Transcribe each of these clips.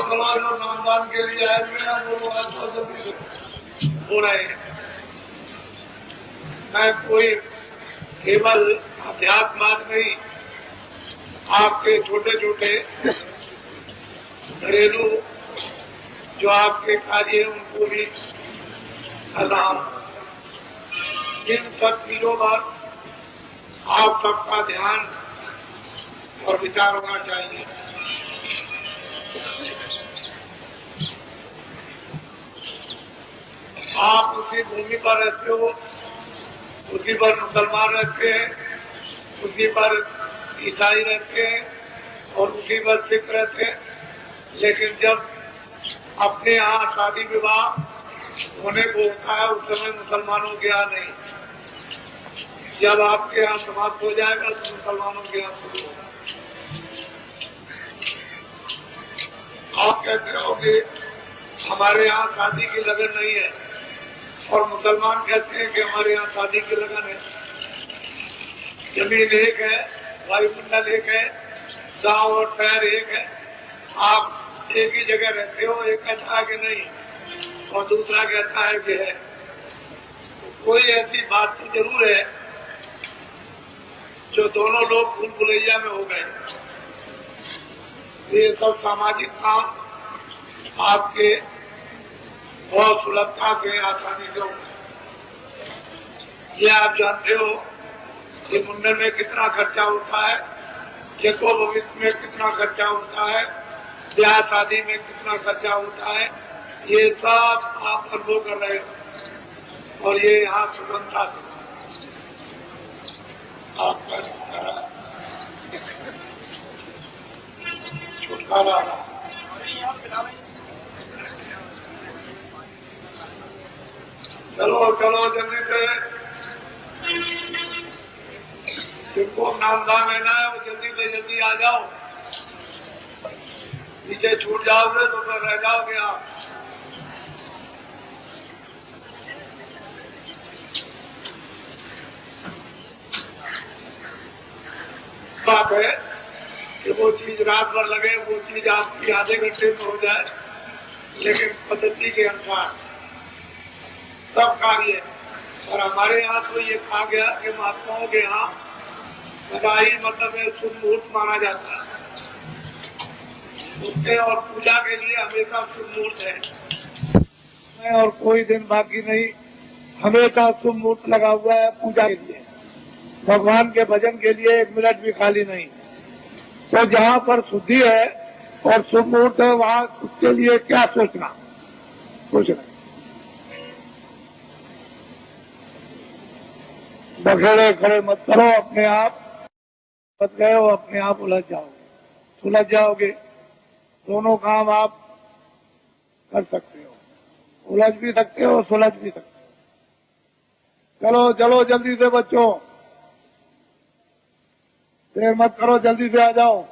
चलो जो नामदान के लिए आए हुए हैं वो लोग तो जल्दी से हो रहे हैं। मैं कोई केवल अध्यात्म नहीं, आपके छोटे छोटे घरेलू जो आपके कार्य हैं उनको भी कर रहा हूं। इन सब चीजों पर आप सबका ध्यान और विचार होना चाहिए। आप उसी भूमि पर रहते हो, उसी पर मुसलमान रहते हैं, उसी पर ईसाई रहते हैं और उसी पर सिख रहते हैं। लेकिन जब अपने यहाँ शादी विवाह होने को होता है उस समय मुसलमानों के यहाँ नहीं। जब आपके यहाँ समाप्त हो जाएगा तो मुसलमानों के यहाँ शुरू होगा। आप कहते रहोगे हमारे यहाँ शादी की लगन नहीं है और मुसलमान कहते हैं कि हमारे यहाँ शादी की लगन है। जमीन एक है, वायुमंडल एक है, गांव और शहर एक है। आप एक ही जगह रहते हो, एक कहता है कि नहीं और दूसरा कहता है कि है। कोई ऐसी बात तो जरूर है जो दोनों लोग भूल भुलैया में हो गए। ये सब सामाजिक काम आपके बहुत सुलभता से आसानी से होगा। ये आप जानते हो कि मुंडन में कितना खर्चा होता है, चेको भविष्य में कितना खर्चा होता है, ब्याह शादी में कितना खर्चा होता है। ये सब आप अनुभव कर रहे हो और ये यहाँ सुगमता से आपका छुटकारा रहा। चलो चलो जल्दी से, जिनको नामदान लेना है वो जल्दी से जल्दी आ जाओ। नीचे छूट जाओगे तो फिर रह जाओगे आप। बात है कि वो चीज रात भर लगे, वो चीज आपकी आधे घंटे में हो जाए, लेकिन पद्धति के अनुसार सब कार्य। और हमारे यहाँ तो ये कहा गया कि महात्माओं के यहाँ बधाई मतलब शुभ मुहूर्त माना जाता है। उसके और पूजा के लिए हमेशा शुभ मुहूर्त है और कोई दिन बाकी नहीं, हमेशा शुभ मुहूर्त लगा हुआ है पूजा के लिए। भगवान के भजन के लिए एक मिनट भी खाली नहीं। तो जहाँ पर शुद्धि है और शुभ मुहूर्त है वहाँ उसके लिए क्या सोचना, कुछ नहीं। बखेड़े खड़े मत करो, अपने आप बच गए हो, अपने आप उलझ जाओगे। दोनों काम आप कर सकते हो, उलझ भी सकते हो, सुलझ भी सकते हो। चलो चलो जल्दी से बच्चों, देर मत करो, जल्दी से आ जाओ।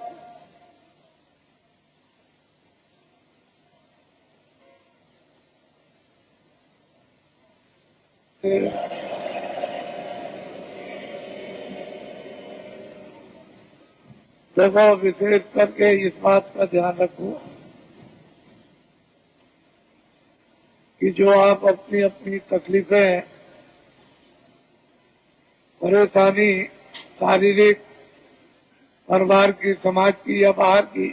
देखो विशेष करके इस बात का ध्यान रखो कि जो आप अपनी अपनी तकलीफें, परेशानी, शारीरिक, परिवार की, समाज की या बाहर की,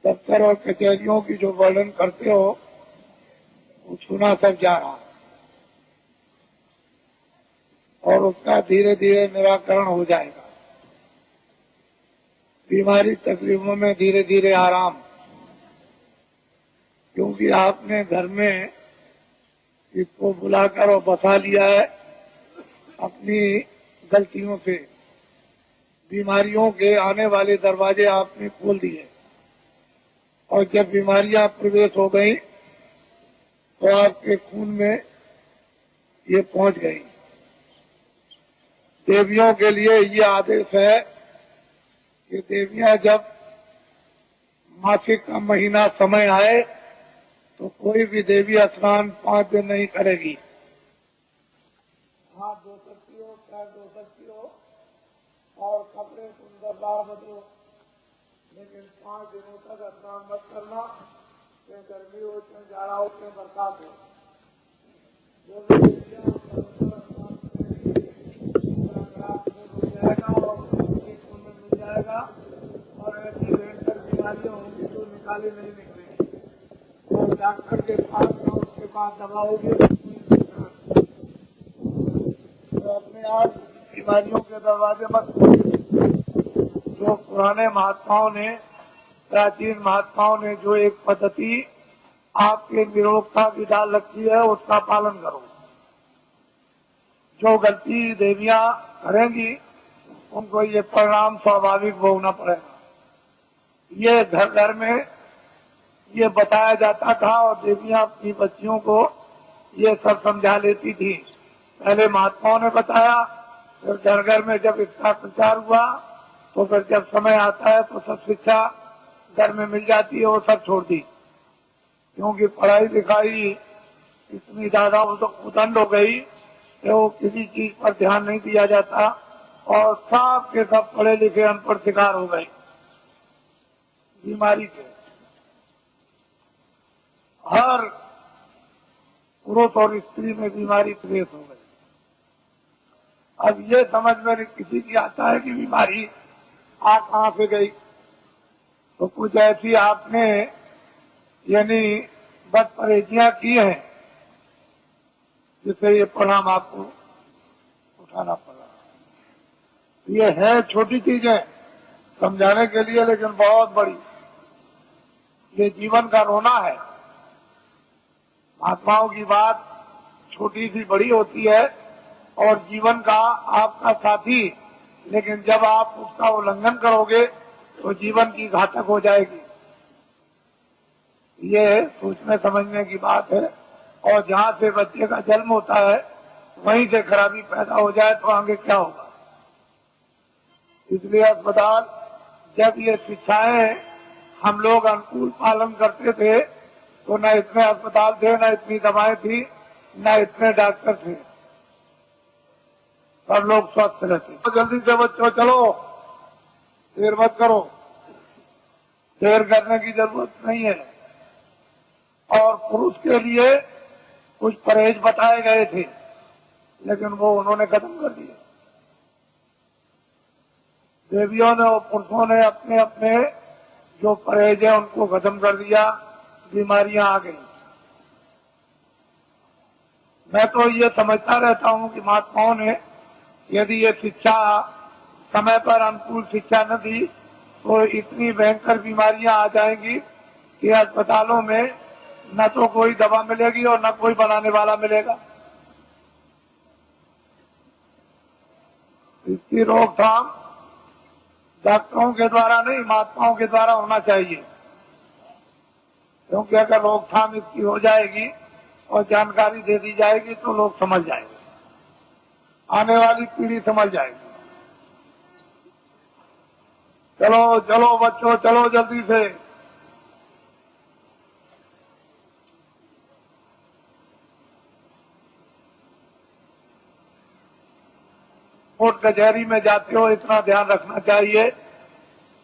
दफ्तर और कचहरियों की जो वर्णन करते हो वो सुना सब जा रहा है और उसका धीरे धीरे निराकरण हो जाएगा। बीमारी तकलीफों में धीरे धीरे आराम, क्योंकि आपने घर में इसको बुलाकर और बसा लिया है। अपनी गलतियों से बीमारियों के आने वाले दरवाजे आपने खोल दिए और जब बीमारियां प्रवेश हो गई तो आपके खून में ये पहुंच गई। देवियों के लिए ये आदेश है कि देवियां जब मासिक का महीना समय आए तो कोई भी देवी स्नान 5 दिन नहीं करेगी। हाथ धो सकती हो, पैर धो सकती हो और कपड़े सुंदरदार बदलो, लेकिन 5 दिनों तक स्नान मत करना, चाहे गर्मी हो, चाहे जाड़ा हो, चाहे बरसात हो। जो भी हो जाएगा और मिल जाएगा, और ऐसी भयंकर बीमारियां होंगी तो निकाले नहीं निकलेंगी। और डॉक्टर के पास और उसके पास दवा होगी तो अपने आप बीमारियों के दरवाजे मत खोलिए। जो पुराने महात्माओं ने, प्राचीन महात्माओं ने जो एक पद्धति आपके निरोगता की डाल रखी है, उसका पालन करो। जो गलती देवियां करेंगी उनको ये परिणाम स्वाभाविक भोगना पड़ेगा। ये घर घर में ये बताया जाता था और देवियां अपनी बच्चियों को ये सब समझा लेती थी। पहले महात्माओं ने बताया, फिर घर घर में जब इसका प्रचार हुआ तो फिर जब समय आता है तो सब शिक्षा घर में मिल जाती है, वो सब छोड़ दी। क्योंकि पढ़ाई लिखाई इतनी ज्यादा उदंड हो गई कि वो किसी चीज पर ध्यान नहीं दिया जाता और सब के सब पढ़े लिखे अनपढ़ शिकार हो गए बीमारी के। हर पुरुष और स्त्री में बीमारी प्रवेश हो गई। अब ये समझ में किसी की आता है कि बीमारी आ कहां से गई, तो कुछ ऐसी आपने यानी बद परहेजियां की हैं जिससे ये परिणाम आपको उठाना पड़ा। ये है छोटी चीजें समझाने के लिए, लेकिन बहुत बड़ी। ये जीवन का रोना है। महात्माओं की बात छोटी सी बड़ी होती है और जीवन का आपका साथी, लेकिन जब आप उसका उल्लंघन करोगे तो जीवन की घातक हो जाएगी। ये सोचने समझने की बात है। और जहाँ से बच्चे का जन्म होता है वहीं से खराबी पैदा हो जाए तो आगे क्या होगा। इसलिए अस्पताल, जब ये शिक्षाएं हम लोग अनुकूल पालन करते थे तो न इतने अस्पताल थे, न इतनी दवाएं थी, न इतने डॉक्टर थे। सब लोग स्वस्थ रहते। तो जल्दी से बच्चों चलो, देर मत करो। देर करने की जरूरत नहीं है। और पुरुष के लिए कुछ परहेज बताए गए थे, लेकिन वो उन्होंने खत्म कर दिए। देवियों ने और पुरुषों ने अपने अपने जो परहेज है उनको खत्म कर दिया, बीमारियां आ गई। मैं तो ये समझता रहता हूं कि महात्माओं ने यदि ये शिक्षा समय पर अनुकूल शिक्षा न दी तो इतनी भयंकर बीमारियां आ जाएंगी कि अस्पतालों में न तो कोई दवा मिलेगी और न कोई बनाने वाला मिलेगा। इसकी रोकथाम डॉक्टरों के द्वारा नहीं, महात्माओं के द्वारा होना चाहिए। क्योंकि अगर रोकथाम इसकी हो जाएगी और जानकारी दे दी जाएगी तो लोग समझ जाएंगे, आने वाली पीढ़ी समझ जाएगी। चलो चलो बच्चों, चलो जल्दी से। कोर्ट कचहरी में जाते हो इतना ध्यान रखना चाहिए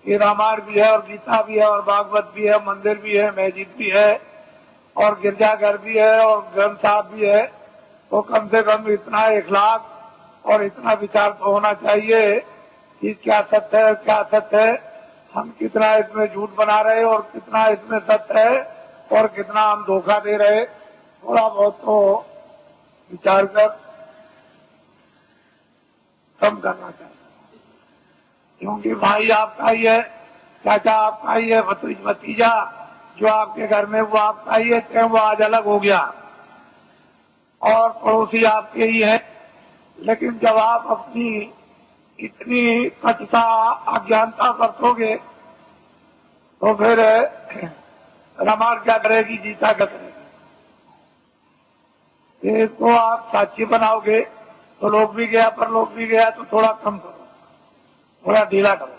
कि रामायण भी है और गीता भी है और भागवत भी है, मंदिर भी है, मस्जिद भी है और गिरजाघर भी है और ग्रंथ साहब भी है। तो कम से कम इतना इखलाक और इतना विचार तो होना चाहिए कि क्या सत्य है, क्या सत्य है, हम कितना इसमें झूठ बना रहे और कितना इसमें सत्य है और कितना हम धोखा दे रहे। थोड़ा बहुत तो विचार कर कम करना चाहिए। क्योंकि भाई आपका ही है, चाचा आपका ही है, भतीजा जो आपके घर में वो आपका ही है, चाहे वो आज अलग हो गया और पड़ोसी आपके ही है। लेकिन जब आप अपनी इतनी कटुता अज्ञानता बरतोगे तो फिर रामायण क्या करेगी, गीता क्या करेगी। इसको आप साक्षी बनाओगे तो लोग भी गया पर लोग भी गया तो थोड़ा कम करो, थोड़ा ढीला करो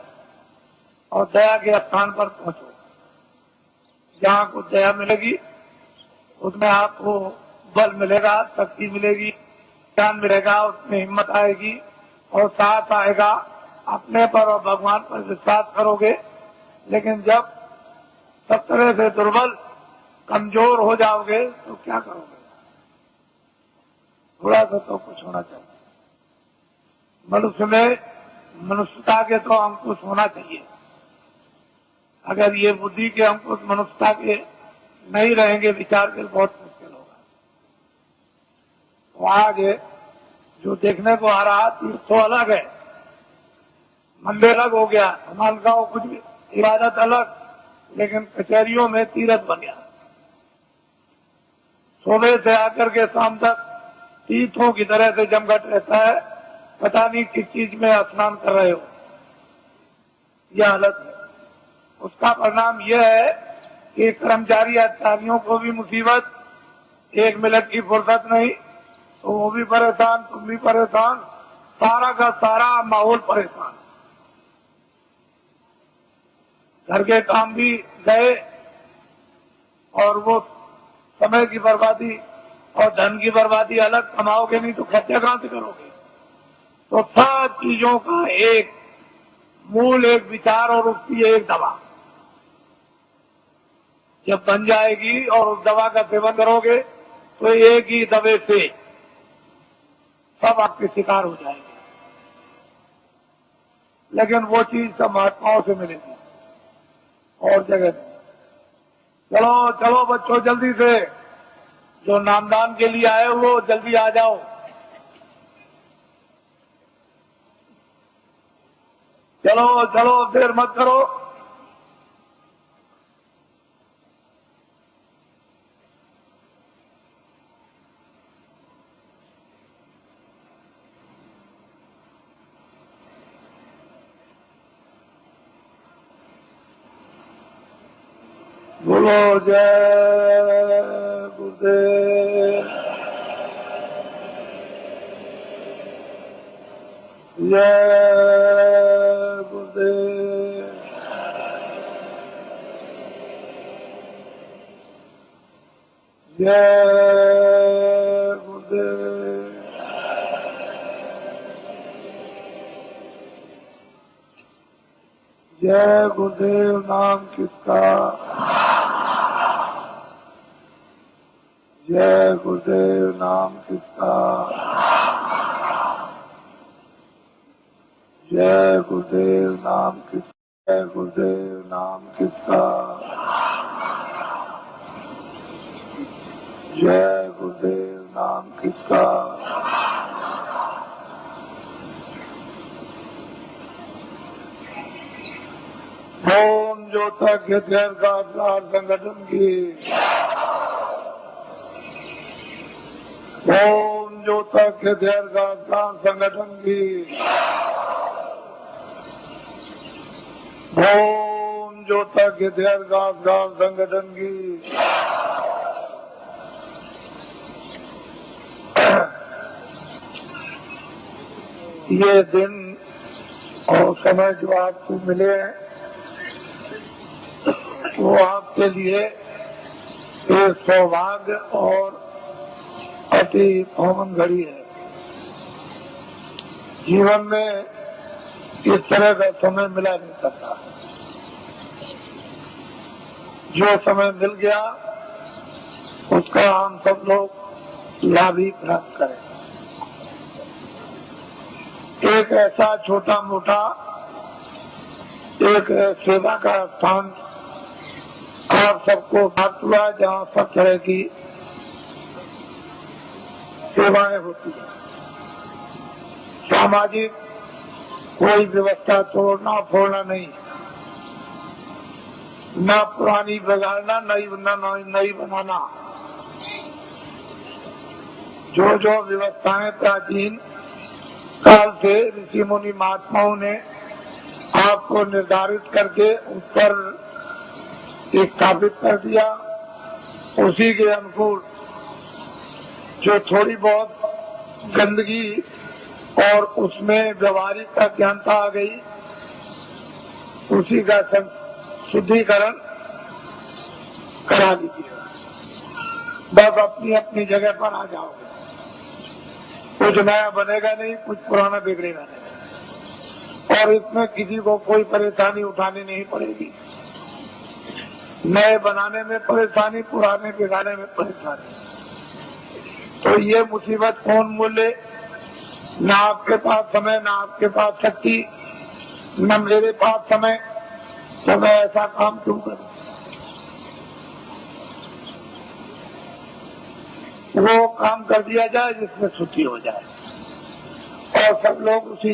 और दया के स्थान पर पहुंचो। जहाँ को दया मिलेगी उसमें आपको बल मिलेगा, शक्ति मिलेगी, ज्ञान मिलेगा, उसमें हिम्मत आएगी और साथ आएगा। अपने पर और भगवान पर विश्वास करोगे लेकिन जब सब तरह से दुर्बल कमजोर हो जाओगे तो क्या करोगे? थोड़ा सा तो कुछ होना चाहिए। मनुष्य में मनुष्यता के तो अंकुश होना चाहिए। अगर ये बुद्धि के अंकुश मनुष्यता के नहीं रहेंगे विचार के, बहुत मुश्किल होगा। तो आज जो देखने को आ रहा तीर्थ तो अलग है, मंदिर अलग हो गया, मानकाओं कुछ भी, इबादत अलग, लेकिन कचहरियों में तीर्थ बन गया। सुबह से आकर के शाम तक तीर्थों की तरह से जमघट रहता है, पता नहीं किस चीज में स्नान कर रहे हो। यह हालत है। उसका परिणाम यह है कि कर्मचारी अधिकारियों को भी मुसीबत, 1 मिनट की फुर्सत नहीं, तो वो भी परेशान, तुम भी परेशान, सारा का सारा माहौल परेशान। घर के काम भी गए और वो समय की बर्बादी और धन की बर्बादी अलग। कमाओगे नहीं तो खर्चा कहां से करोगे? तो सब चीजों का एक मूल, एक विचार और उसकी एक दवा जब बन जाएगी और उस दवा का सेवन करोगे तो एक ही दवे से सब आपके शिकार हो जाएंगे। लेकिन वो चीज सब महात्माओं से मिलेगी और जगह नहीं। चलो चलो बच्चों, जल्दी से जो नामदान के लिए आए हो जल्दी आ जाओ। चलो चलो, देर मत करो। बोलो जय गुरुदेव, जय गुरुदेव, जय गुरुदेव। जय गुरुदेव नाम किसका, जय गुरुदेव नाम किसका, जय गुरुदेव नाम किसका, जय गुरुदेव नाम किसका, जय गुरुदेव नाम किसका। ओम ज्योतिर्गय का संगठन की, ओम ज्योतिर्गय का संगठन की, ओम ज्योतिर्गय का संगठन की। ये दिन और समय जो आपको मिले हैं वो आपके लिए एक सौभाग्य और अति कॉमन घड़ी है। जीवन में इस तरह का समय मिला नहीं सकता। जो समय मिल गया उसका हम सब लोग लाभ ही प्राप्त करें। एक ऐसा छोटा मोटा एक सेवा का स्थान आप सबको प्राप्त हुआ जहाँ सब तरह की सेवाएं होती है। सामाजिक कोई व्यवस्था तोड़ना फोड़ना नहीं, न पुरानी बिगाड़ना, नई बनाना। जो जो व्यवस्थाएं प्राचीन काल से ऋषि मुनि महात्माओं ने आपको निर्धारित करके उस पर स्थापित कर दिया, उसी के अनुकूल जो थोड़ी बहुत गंदगी और उसमें व्यवहारिक अज्ञानता आ गई, उसी का शुद्धिकरण करा दीजिए। बस अपनी अपनी जगह पर आ जाओगे। कुछ नया बनेगा नहीं, कुछ पुराना बिगड़ेगा नहीं। और इसमें किसी को कोई परेशानी उठानी नहीं पड़ेगी। नए बनाने में परेशानी, पुराने बिगाड़ने में परेशानी। तो ये मुसीबत कौन मोले? ना आपके पास समय, ना आपके पास शक्ति, न मेरे पास समय, तो मैं ऐसा काम क्यों करूं? वो काम कर दिया जाए जिसमें छुट्टी हो जाए और सब लोग उसी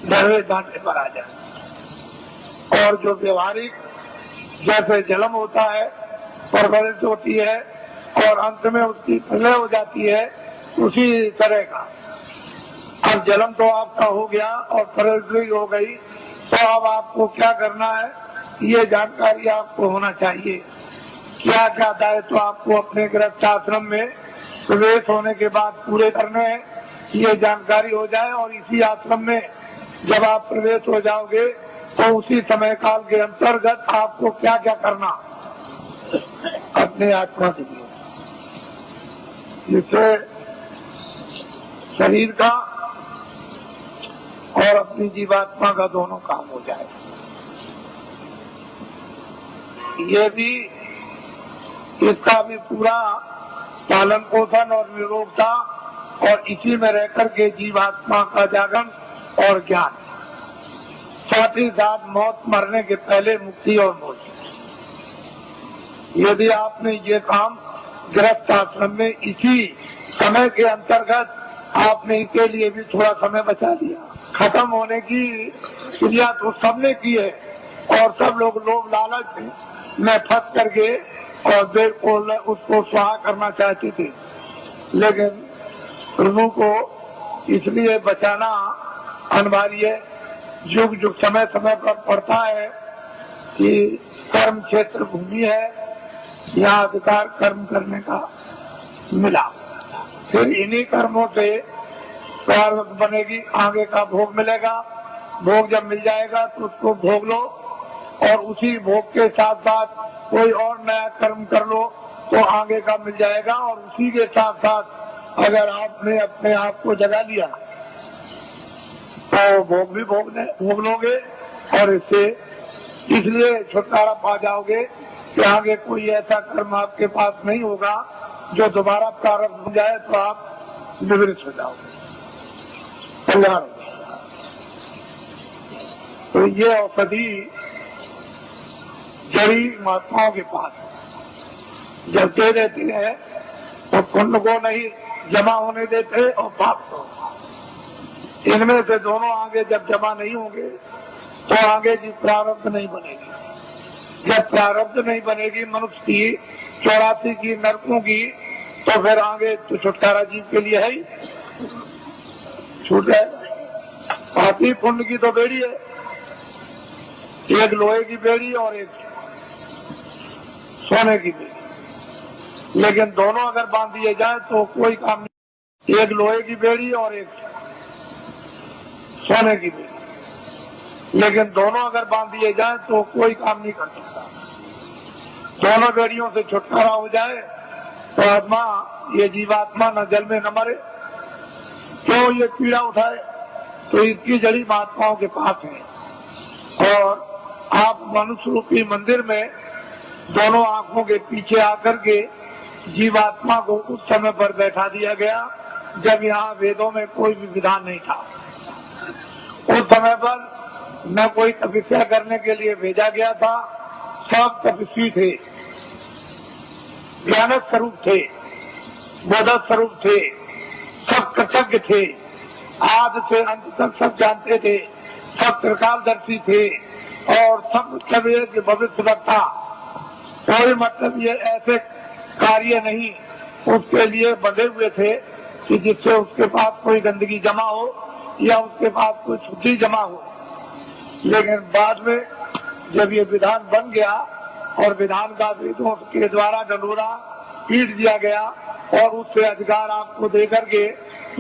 डरे डांटे पर आ जाए। और जो व्यवहारिक जैसे जन्म होता है, परवरिश होती है और अंत में उसकी प्रलय हो जाती है, उसी तरह का। अब जन्म तो आपका हो गया और परवरिश हो गई, तो अब आपको क्या करना है ये जानकारी आपको होना चाहिए। क्या क्या दायित्व आपको अपने गृहस्थ आश्रम में प्रवेश होने के बाद पूरे करने हैं, ये जानकारी हो जाए। और इसी आश्रम में जब आप प्रवेश हो जाओगे तो उसी समय काल के अंतर्गत आपको क्या क्या करना अपने आत्मा के लिए, जिससे शरीर का और अपनी जीवात्मा का दोनों काम हो जाए। ये भी, इसका भी पूरा पालन पोषण और निरोगता और इसी में रहकर के जीवात्मा का जागरण और ज्ञान, साथ ही साथ मौत मरने के पहले मुक्ति और मोक्ष। यदि आपने ये काम गृहस्थ आश्रम में इसी समय के अंतर्गत आपने इसके लिए भी थोड़ा समय बचा लिया। खत्म होने की क्रिया तो सबने की है और सब लोग लोभ लालच में फंस करके और देर को उसको स्वाहा करना चाहते थे, लेकिन प्रभु को इसलिए बचाना अनिवार्य है। युग युग समय समय पर पड़ता है कि कर्म क्षेत्र भूमि है, यहाँ अधिकार कर्म करने का मिला। फिर इन्हीं कर्मों से प्रारब्ध बनेगी, आगे का भोग मिलेगा। भोग जब मिल जाएगा तो उसको भोग लो और उसी भोग के साथ साथ कोई और नया कर्म कर लो तो आगे का मिल जाएगा। और उसी के साथ साथ अगर आपने अपने आप को जगा लिया तो भोग भी भोग लोगे और इससे इसलिए छुटकारा पा जाओगे कि आगे कोई ऐसा कर्म आपके पास नहीं होगा जो दोबारा प्रारब्ध हो जाए तो आप निवृत्त हो जाओगे, कल्याण हो जाएगा। तो ये औषधि जड़ी महात्माओं के पास जब दे देते हैं तो पुण्य को नहीं जमा होने देते और पाप को। इनमें से दोनों आगे जब जमा नहीं होंगे तो आगे जी प्रारब्ध नहीं बनेगी। जब प्रारब्ध नहीं बनेगी मनुष्य की 84 की नरकों की, तो फिर आगे तो छुटकारा जीव के लिए है ही, छूट जाएगा। पापी पुण्य की तो बेड़ी है, एक लोहे की बेड़ी और एक सोने की बेड़ी, लेकिन दोनों अगर बांध दिए जाए तो कोई काम नहीं। एक लोहे की बेड़ी और एक सोने की बेड़ी, लेकिन दोनों अगर बांध दिए जाए तो कोई काम नहीं कर सकता। दोनों बेड़ियों से छुटकारा हो जाए तो आत्मा, ये जीवात्मा न जल में न मरे। क्यों ये पीड़ा उठाए? तो इसकी जड़ी महात्माओं के पास है। और आप मनुष्य रूपी मंदिर में दोनों आंखों के पीछे आकर के जीवात्मा को उस समय पर बैठा दिया गया जब यहाँ वेदों में कोई भी विधान नहीं था। उस समय पर न कोई तपस्या करने के लिए भेजा गया था, सब तपस्वी थे, ज्ञान स्वरूप थे, बोध स्वरूप थे, सब कृतज्ञ थे, आदि से अंत तक सब जानते थे, सब त्रिकालदर्शी थे और सब मतलब भविष्य वक्ता। कोई मतलब ये ऐसे कार्य नहीं उसके लिए बंधे हुए थे कि जिससे उसके पास कोई गंदगी जमा हो या उसके पास कोई शुद्धि जमा हो। लेकिन बाद में जब ये विधान बन गया और विधान का वेदों के द्वारा डंडोरा पीट दिया गया और उससे अधिकार आपको देकर के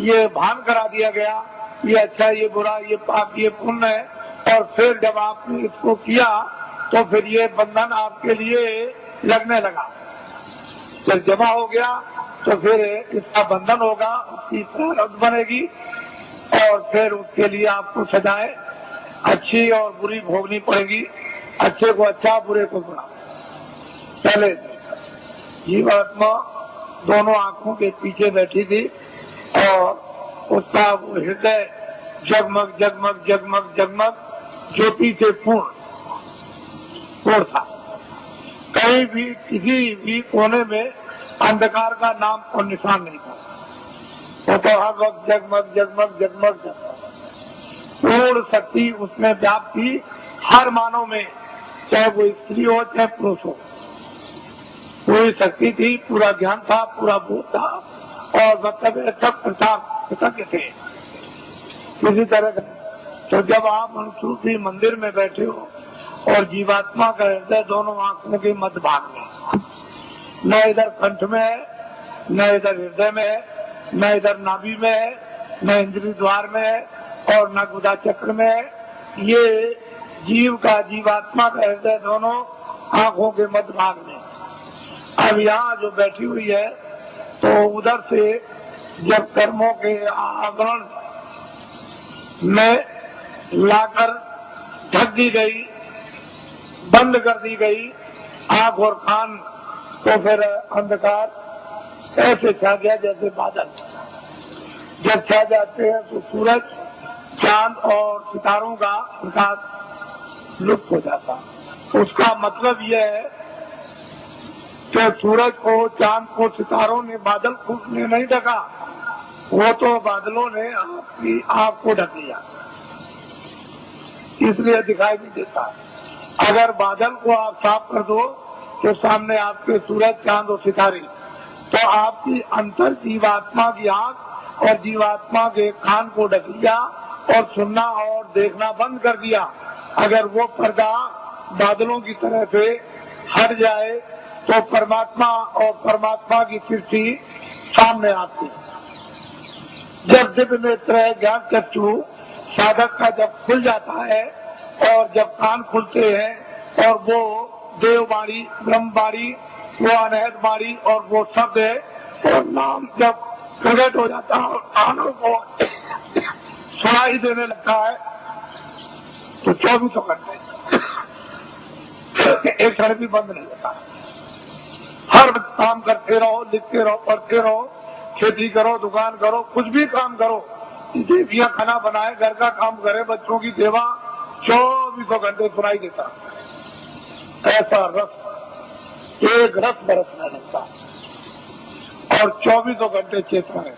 ये भान करा दिया गया, ये अच्छा ये बुरा, ये पाप ये पुण्य है, और फिर जब आपने इसको किया तो फिर ये बंधन आपके लिए लगने लगा। जब जमा हो गया तो फिर इसका बंधन होगा, उसकी प्रारब्ध बनेगी और फिर उसके लिए आपको सजाएं अच्छी और बुरी भोगनी पड़ेगी, अच्छे को अच्छा, बुरे को बुरा। पहले जीवात्मा दोनों आंखों के पीछे बैठी थी और उसका वो हृदय जगमग जगमग जगमग जगमग ज्योति से पूर्ण था। कहीं भी किसी भी कोने में अंधकार का नाम और निशान नहीं था। वो तो हर वक्त जगमग जगमग जगमग जगमग पूर्ण शक्ति उसमें व्याप्त थी हर मानव में, चाहे वो स्त्री हो चाहे पुरुष हो। पूरी शक्ति थी, पूरा ज्ञान था, पूरा बोध था और वक्तव्य सब कृतज्ञ थे किसी तरह का। तो जब आप अनुसूती मंदिर में बैठे हो और जीवात्मा का हृदय दोनों आंखों के मध्य भाग में, न इधर कंठ में है, न इधर हृदय में है, न इधर नाभि में है, न इंद्रिय द्वार में है और न गुदा चक्र में है। ये जीव का जीवात्मा का हृदय दोनों आंखों के मध्य भाग में। अब यहाँ जो बैठी हुई है तो उधर से जब कर्मों के आवरण में लाकर ढक दी गई, बंद कर दी गई आंख और कान, तो फिर अंधकार ऐसे छा गया जैसे बादल। जब छा जाते हैं तो सूरज, चांद और सितारों का प्रकाश लुप्त हो जाता। उसका मतलब यह है कि सूरज को, चांद को सितारों ने, बादल ने नहीं ढका, वो तो बादलों ने आपकी आंख को ढक लिया, इसलिए दिखाई नहीं देता। अगर बादल को आप साफ कर दो तो सामने आपके सूरज, चांद और सितारे, तो आपकी अंतर जीवात्मा की आंख और जीवात्मा के कान को ढक लिया और सुनना और देखना बंद कर दिया। अगर वो पर्दा बादलों की तरह से हट जाए तो परमात्मा और परमात्मा की सृष्टि सामने आती है। जब दिव्य नेत्र ज्ञान चक्षु साधक का जब खुल जाता है और जब कान खुलते हैं और वो देववाणी, ब्रह्मवाणी, वो अनहद वाणी और वो शब्द है और नाम जब प्रकट हो जाता है और कानों को सुनाई देने लगता है तो 24 घंटे एक क्षण भी बंद नहीं होता। हर काम करते रहो, लिखते रहो, पढ़ते रहो, खेती करो, दुकान करो, कुछ भी काम करो, देवियां खाना बनाए, घर का काम करे, बच्चों की सेवा, 24 घंटे सुनाई देता। ऐसा रस, एक रस बरसने लगता और 24 घंटे चेतना है।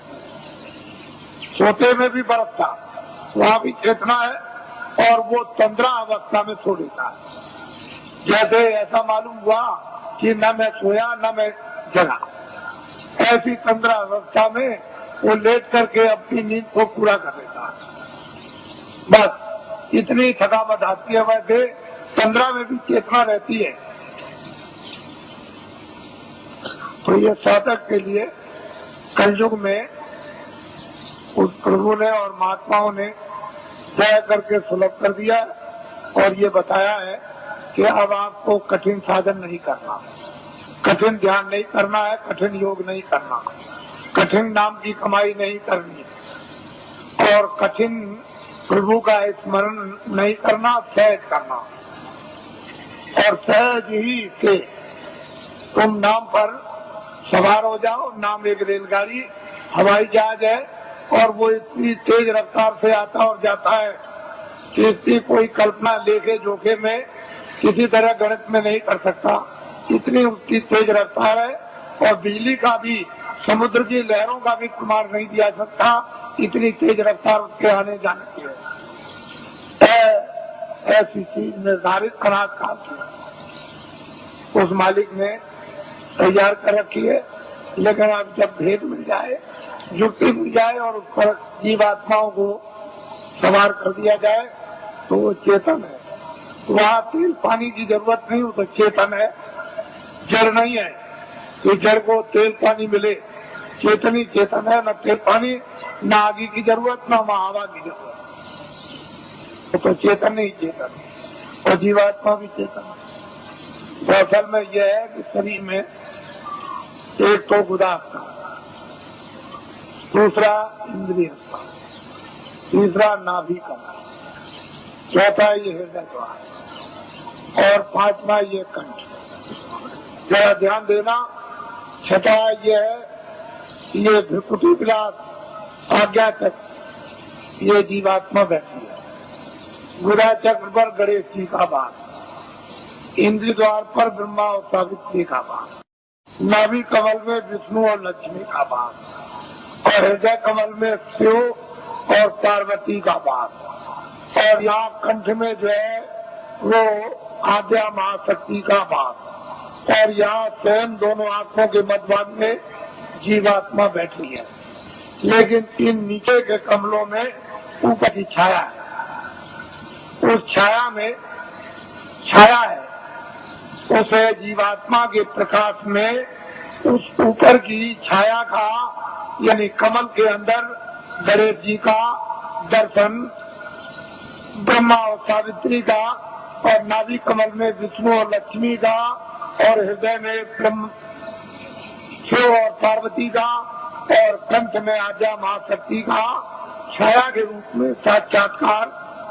सोते में भी बरसता, वहाँ भी चेतना है और वो तंद्रा अवस्था में सो लेता है। जैसे ऐसा मालूम हुआ कि न मैं सोया न मैं जगा, ऐसी तंद्रा अवस्था में वो लेट करके अपनी नींद को पूरा कर लेता है। बस इतनी थकावट आती है, वैसे तंद्रा में भी चेतना रहती है। तो ये साधक के लिए कलयुग में उस प्रभु ने और महात्माओं ने दया करके सुलभ कर दिया और ये बताया है कि अब आपको कठिन साधन नहीं करना, कठिन ध्यान नहीं करना है, कठिन योग नहीं करना, कठिन नाम की कमाई नहीं करनी और कठिन प्रभु का स्मरण नहीं करना, सहज करना। और सहज ही से तुम नाम पर सवार हो जाओ। नाम एक रेलगाड़ी, हवाई जहाज है और वो इतनी तेज रफ्तार से आता और जाता है कि इसकी कोई कल्पना लेके जोखे में किसी तरह गणित में नहीं कर सकता। इतनी उसकी तेज रफ्तार है और बिजली का भी, समुद्र की लहरों का भी प्रमाण नहीं दिया सकता, इतनी तेज रफ्तार उसके आने जाने की है। ऐसी चीज निर्धारित अनाथ काल की उस मालिक ने तैयार कर रखी है। लेकिन अब जब भेद मिल जाए, युक्ति मिल जाए और उस पर जीवात्माओं को सवार कर दिया जाए तो वो चेतन है। वहाँ तेल पानी की जरूरत नहीं, वो तो चेतन है, जड़ नहीं है। तो जड़ को तेल पानी मिले, चेतन चेतन है, न तेल पानी, न आगे की जरूरत, न हवा की जरूरत। तो चेतन ही चेतन और जीवात्मा भी चेतन है। तो असल में यह है कि शरीर में एक तो गुदा का, दूसरा इंद्रिय का, तीसरा नाभि का, चौथा ये हृदय द्वार और पांचवा ये कंठ। जरा ध्यान देना। छठा ये भ्रुकुटी विलास आज्ञा तक ये जीवात्मा बैठी है। गुदा चक्र पर गणेश जी का वास, इंद्र द्वार पर ब्रह्मा और सावित्री का वास, नाभि कमल में विष्णु और लक्ष्मी का वास और हृदय कमल में शिव और पार्वती का वास और यहाँ कंठ में जो है वो आद्या महाशक्ति का वास और यहाँ स्वयं दोनों आंखों के मध्यभाग में जीवात्मा बैठी है। लेकिन इन नीचे के कमलों में ऊपर की छाया है, उस छाया में छाया है, उस जीवात्मा के प्रकाश में उस ऊपर की छाया का यानी कमल के अंदर गणेश जी का दर्शन, ब्रह्मा और सावित्री का और नाभि कमल में विष्णु और लक्ष्मी का और हृदय में ब्रह्म शिव और पार्वती का और कंठ में आद्या महाशक्ति का छाया के रूप में साक्षात्कार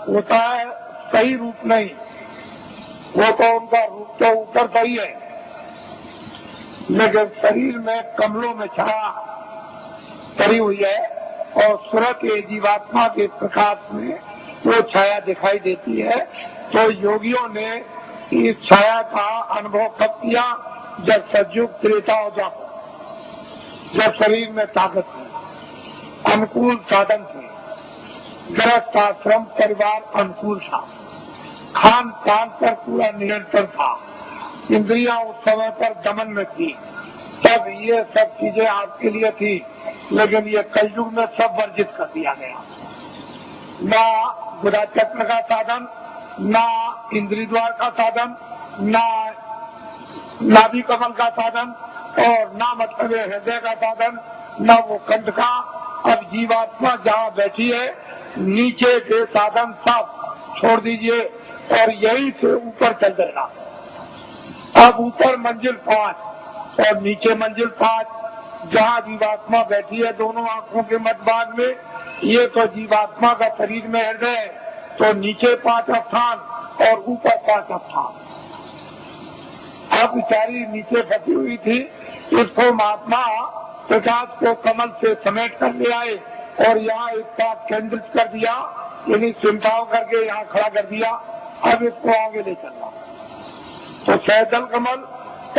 होता है। सही रूप नहीं, वो तो उनका रूप तो ऊपर सही है, लेकिन शरीर में कमलों में छाया करी हुई है और सूरत के जीवात्मा के प्रकाश में वो छाया दिखाई देती है। तो योगियों ने इस छाया का अनुभव कब किया? जब सतयुग त्रेता हो जाता, जब शरीर में ताकत थी, अनुकूल साधन थे, गृहस्थ आश्रम परिवार अनुकूल था, खान पान पर पूरा नियंत्रण था, इंद्रियां उस समय पर दमन में थी, तब ये सब चीजें आपके लिए थी। लेकिन ये कलयुग में सब वर्जित कर दिया गया। ना गुदा चक्र का साधन, ना इंद्रिय द्वार का साधन, ना नाभि कमल का साधन और ना मतलब हृदय का साधन, ना वो कंठ का। अब जीवात्मा जहाँ बैठी है नीचे के साधन सब छोड़ दीजिए और यही से ऊपर चल देना। अब ऊपर मंजिल 5 और नीचे मंजिल 5, जहाँ जीवात्मा बैठी है दोनों आंखों के मध्यभाग में, ये तो जीवात्मा का शरीर में हृदय है, तो नीचे 5 स्थान और ऊपर 5 स्थान। अब बेचारी नीचे फंसी हुई थी, इसको महात्मा प्रकाश को कमल से समेट कर ले आए और यहाँ एक साथ केंद्रित कर दिया, यानी चिंताओं करके यहाँ खड़ा कर दिया। अब इसको आगे ले चलना तो सहजल कमल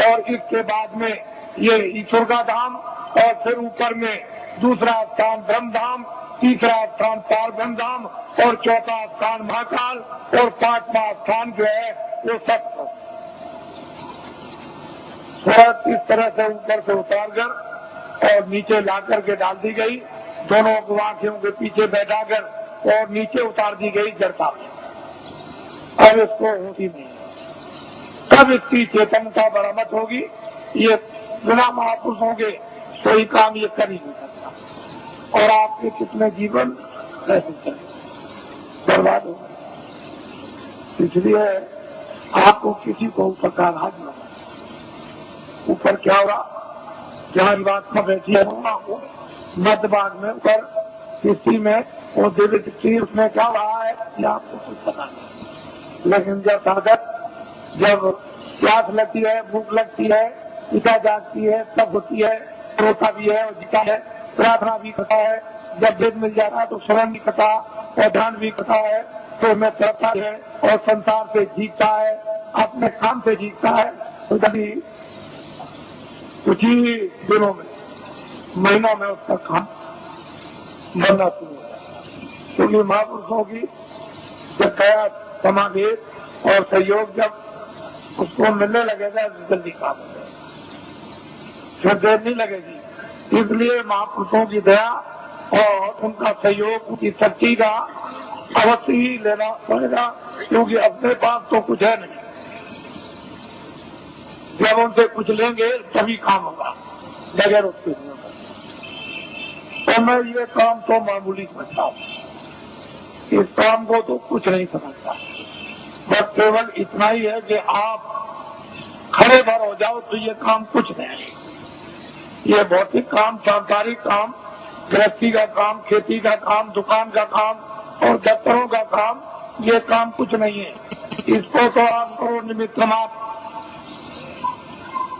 और इसके बाद में ये ईश्वर का धाम और फिर ऊपर में दूसरा स्थान ब्रह्म धाम, तीसरा स्थान पार ब्रह्म धाम और चौथा स्थान महाकाल और 5वां स्थान जो है वो सत्य। सूरत इस तरह से ऊपर से उतार कर और नीचे ला करके डाल दी गई, दोनों आंखों के पीछे बैठा कर और नीचे उतार दी गई जड़ता में। अब इसको होती नहीं, कब इसकी चेतनता बरामद होगी? ये बिना महापुरुषों के कोई काम ये कर ही नहीं सकता और आपके कितने जीवन कैसे चले बर्बाद हो गए। इसलिए आपको किसी को ऊपर का आघात न, ऊपर क्या हो रहा, जहाँ जीवात्मा बैठी है मध्य भाग में ऊपर किसी में वो दिव्य दृष्टि, उसमें क्या रहा है ये आपको कुछ पता नहीं। लेकिन जब साधक जब प्यास लगती है, भूख लगती है, इच्छा जागती है, सब होती है, रोता भी है और जीता है, प्रार्थना भी करता है, जब वेद मिल जाता है तो श्रवण भी करता और ध्यान भी करता है, तो मैं करता है और संसार से जीतता है, अपने काम से जीतता है। तो कभी कुछ ही दिनों में, महीनों में उसका काम बनना शुरू होता है, क्योंकि महापुरुषों की जब दया समाधि और सहयोग जब उसको मिलने लगेगा तो जल्दी काम हो जाएगा, फिर देर नहीं लगेगी। इसलिए महापुरुषों की दया और उनका सहयोग, उनकी शक्ति का अवश्य ही लेना पड़ेगा, क्योंकि अपने पास तो कुछ है नहीं। जब उनसे कुछ लेंगे तभी काम होगा, बगैर उसके नहीं होगा। तो मैं ये काम तो मामूली समझता हूँ, इस काम को तो कुछ नहीं समझता, बस केवल इतना ही है कि आप खड़े भर हो जाओ तो ये काम कुछ नहीं। ये भौतिक काम, सांसारिक काम, गृहस्थी का काम, खेती का काम, दुकान का काम और दफ्तरों का काम, ये काम कुछ नहीं है। इसको तो आप करो निमित्त मात्र,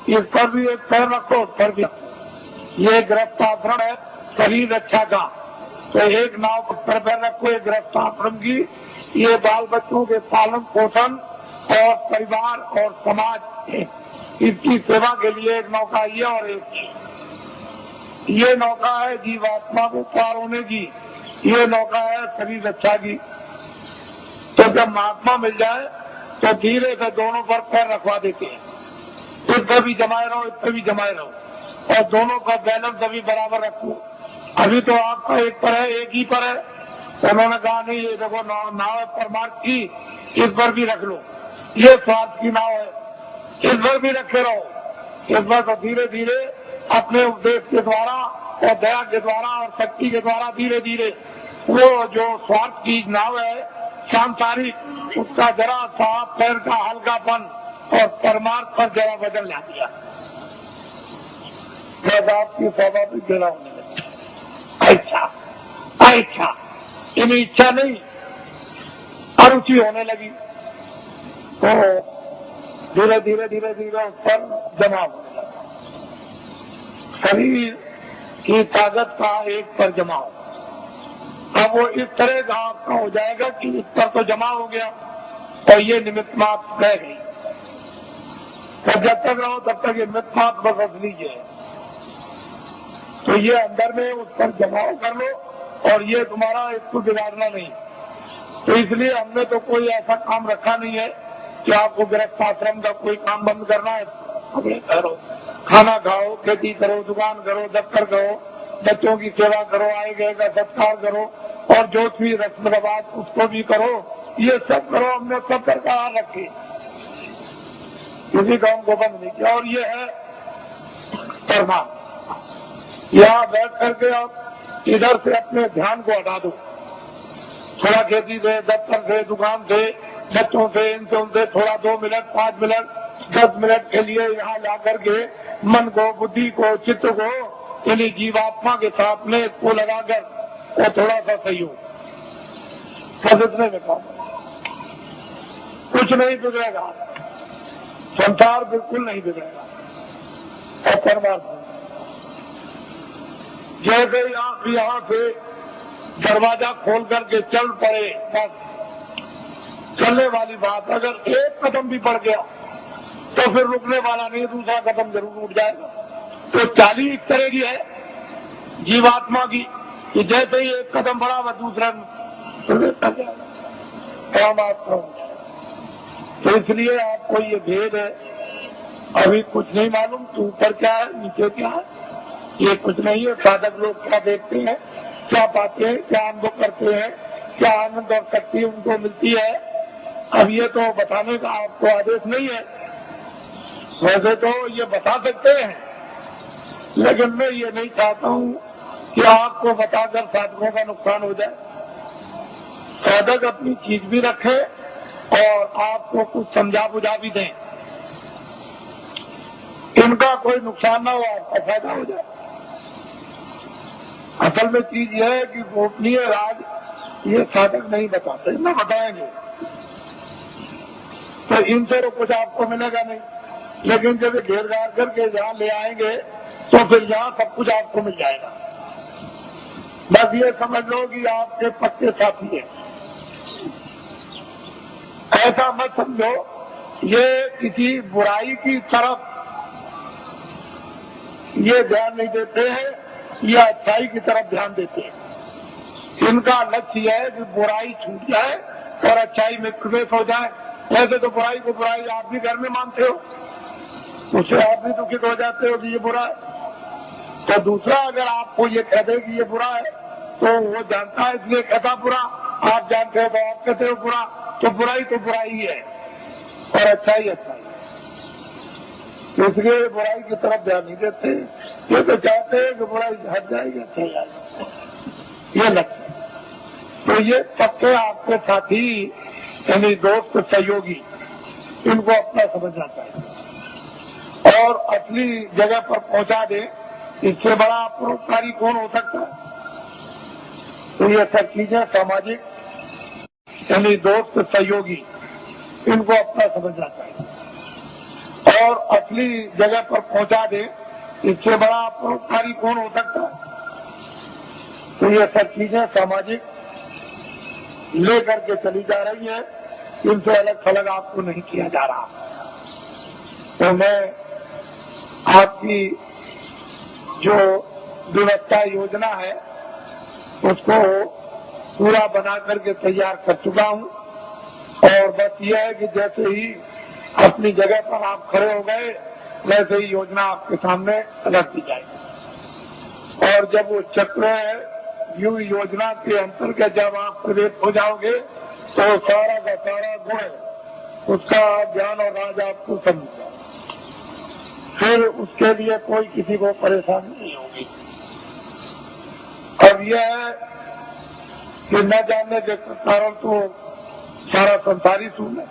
इस पर भी एक पैर रखो, उस पर भी। ये गृहस्थाश्रम है शरीर रक्षा का, तो एक नाव पर पैर रखो एक गृहस्थाश्रम की। ये बाल बच्चों के पालन पोषण और परिवार और समाज इसकी सेवा के लिए एक नौका ये, और एक ये नौका है जीवात्मा को पार होने की, ये नौका है शरीर रक्षा की। तो जब महात्मा मिल जाए तो धीरे से दोनों पर पैर रखवा देते हैं, इस पर भी जमाए रहो, इस पर भी जमाए रहो, और दोनों का बैलेंस अभी बराबर रखो। अभी तो आपका एक पर है, एक ही पर है। तो उन्होंने कहा नहीं, ये देखो नाव है परमार्थ की, इस पर भी रख लो। ये स्वार्थ की नाव है, इस पर भी रखे रहो। इस पर तो धीरे धीरे अपने उपदेश के द्वारा और दया के द्वारा और शक्ति के द्वारा धीरे धीरे वो जो स्वार्थ की नाव है सांसारिक, उसका जरा सा पैर का हल्कापन और परमार्थ पर जरा वजन ला दिया। जब आपकी स्वाभाविक जरा होने लगी, अच्छा इन्हें इच्छा नहीं, अरुचि होने लगी, तो धीरे धीरे धीरे धीरे उस पर जमा होने लगा। शरीर की ताकत का एक पर जमा हो। अब वो इस तरह का आपका हो जाएगा कि इस पर तो जमा हो गया और ये निमित्त मात्र रह गई। तो जब तक रहो तब तक ये निमित्त मात्र बस लीजिए। तो ये अंदर में उस पर जमाव कर लो, और ये तुम्हारा इसको बिगाड़ना नहीं। तो इसलिए हमने तो कोई ऐसा काम रखा नहीं है कि आपको गृहस्थाश्रम का कोई काम बंद करना है। अपने करो, खाना खाओ, खेती करो, दुकान करो, दफ्तर करो, बच्चों की सेवा करो, आए गए का सत्कार करो, और जो भी रस्म रिवाज उसको भी करो। ये सब करो, हमने सब बरकरार रखे, किसी काम को बंद नहीं किया। और ये है परमात्मा। यहाँ बैठ करके आप इधर से अपने ध्यान को हटा दो, थोड़ा खेती से, दफ्तर से, दुकान से, बच्चों से, इनसे उनसे थोड़ा 2 मिनट 5 मिनट 10 मिनट के लिए यहाँ ला करके मन को, बुद्धि को, चित्त को इन्हीं जीवात्मा के साथ में इसको लगाकर और थोड़ा सा सहयोग समझने में काम, कुछ नहीं बिगड़ेगा, संसार बिल्कुल नहीं बिगड़ेगा। और परमात्मा जैसे आप यहाँ से दरवाजा खोल करके चल पड़े, बस चलने वाली बात। अगर एक कदम भी बढ़ गया तो फिर रुकने वाला नहीं, दूसरा कदम जरूर उठ जाएगा। तो चाली इस तरह की है जीवात्मा की कि जैसे ही एक कदम बढ़ा वह दूसरा परमात्मा। तो इसलिए आपको ये भेद है, अभी कुछ नहीं मालूम कि ऊपर क्या है नीचे क्या है, ये कुछ नहीं है। साधक लोग क्या देखते हैं, क्या पाते हैं, क्या अनुभव करते हैं, क्या आनंद और शक्ति उनको मिलती है, अब ये तो बताने का आपको आदेश नहीं है। वैसे तो ये बता सकते हैं, लेकिन मैं ये नहीं चाहता हूँ कि आपको बताकर साधकों का नुकसान हो जाए। साधक अपनी चीज भी रखे और आपको कुछ समझा बुझा भी दें, इनका कोई नुकसान ना हो, आपका फायदा हो जाए। असल में चीज यह है कि गोपनीय राज ये साधक नहीं बताते, न बताएंगे तो इनसे तो कुछ आपको मिलेगा नहीं। लेकिन जब घेर घार करके यहाँ ले आएंगे तो फिर यहाँ सब कुछ आपको मिल जाएगा। बस ये समझ लो कि आपके पक्के साथी है, ऐसा मत समझो ये किसी बुराई की तरफ ये ध्यान नहीं देते हैं, ये अच्छाई की तरफ ध्यान देते हैं। इनका लक्ष्य है कि बुराई छूट जाए और अच्छाई में प्रवेश हो जाए। वैसे तो बुराई को बुराई आप भी घर में मानते हो, उससे आप भी दुखित हो जाते हो कि ये बुरा है। तो दूसरा अगर आपको ये कह दे कि ये बुरा है तो वो जानता है इसलिए कहता बुरा, आप जानते हो तो आप कहते हो बुरा। तो बुराई ही है और अच्छाई अच्छाई, इसलिए बुराई की तरफ ध्यान नहीं देते। ये तो चाहते हैं कि बुराई हट जाएगी, अच्छा जाएगा, ये लक्ष्य। तो ये सबके आपके साथी यानी दोस्त सहयोगी, इनको अपना समझना चाहिए और असली जगह पर पहुंचा दे। इससे बड़ा परोपकारी कौन हो सकता है। तो ये सब चीजें सामाजिक यानी दोस्त सहयोगी, इनको अपना समझना चाहिए और असली जगह पर पहुंचा दे। इससे बड़ा परोपकारी कौन हो सकता है। तो ये सब चीजें सामाजिक लेकर के चली जा रही है, इनसे अलग थलग आपको नहीं किया जा रहा। तो मैं आपकी जो व्यवस्था योजना है उसको पूरा बना करके तैयार कर चुका हूँ और बस यह है कि जैसे ही अपनी जगह पर आप खड़े हो गए वैसे ही योजना आपके सामने रख दी जाएगी। और जब वो चक्र योजना के अंतर्गत जब आप प्रवेश हो जाओगे तो सारा का सारा गुण उसका ज्ञान और राज आपको समझ, फिर उसके लिए कोई किसी को परेशानी नहीं होगी। अब यह है कि न जानने के कारण तो सारा संसारी शून्य,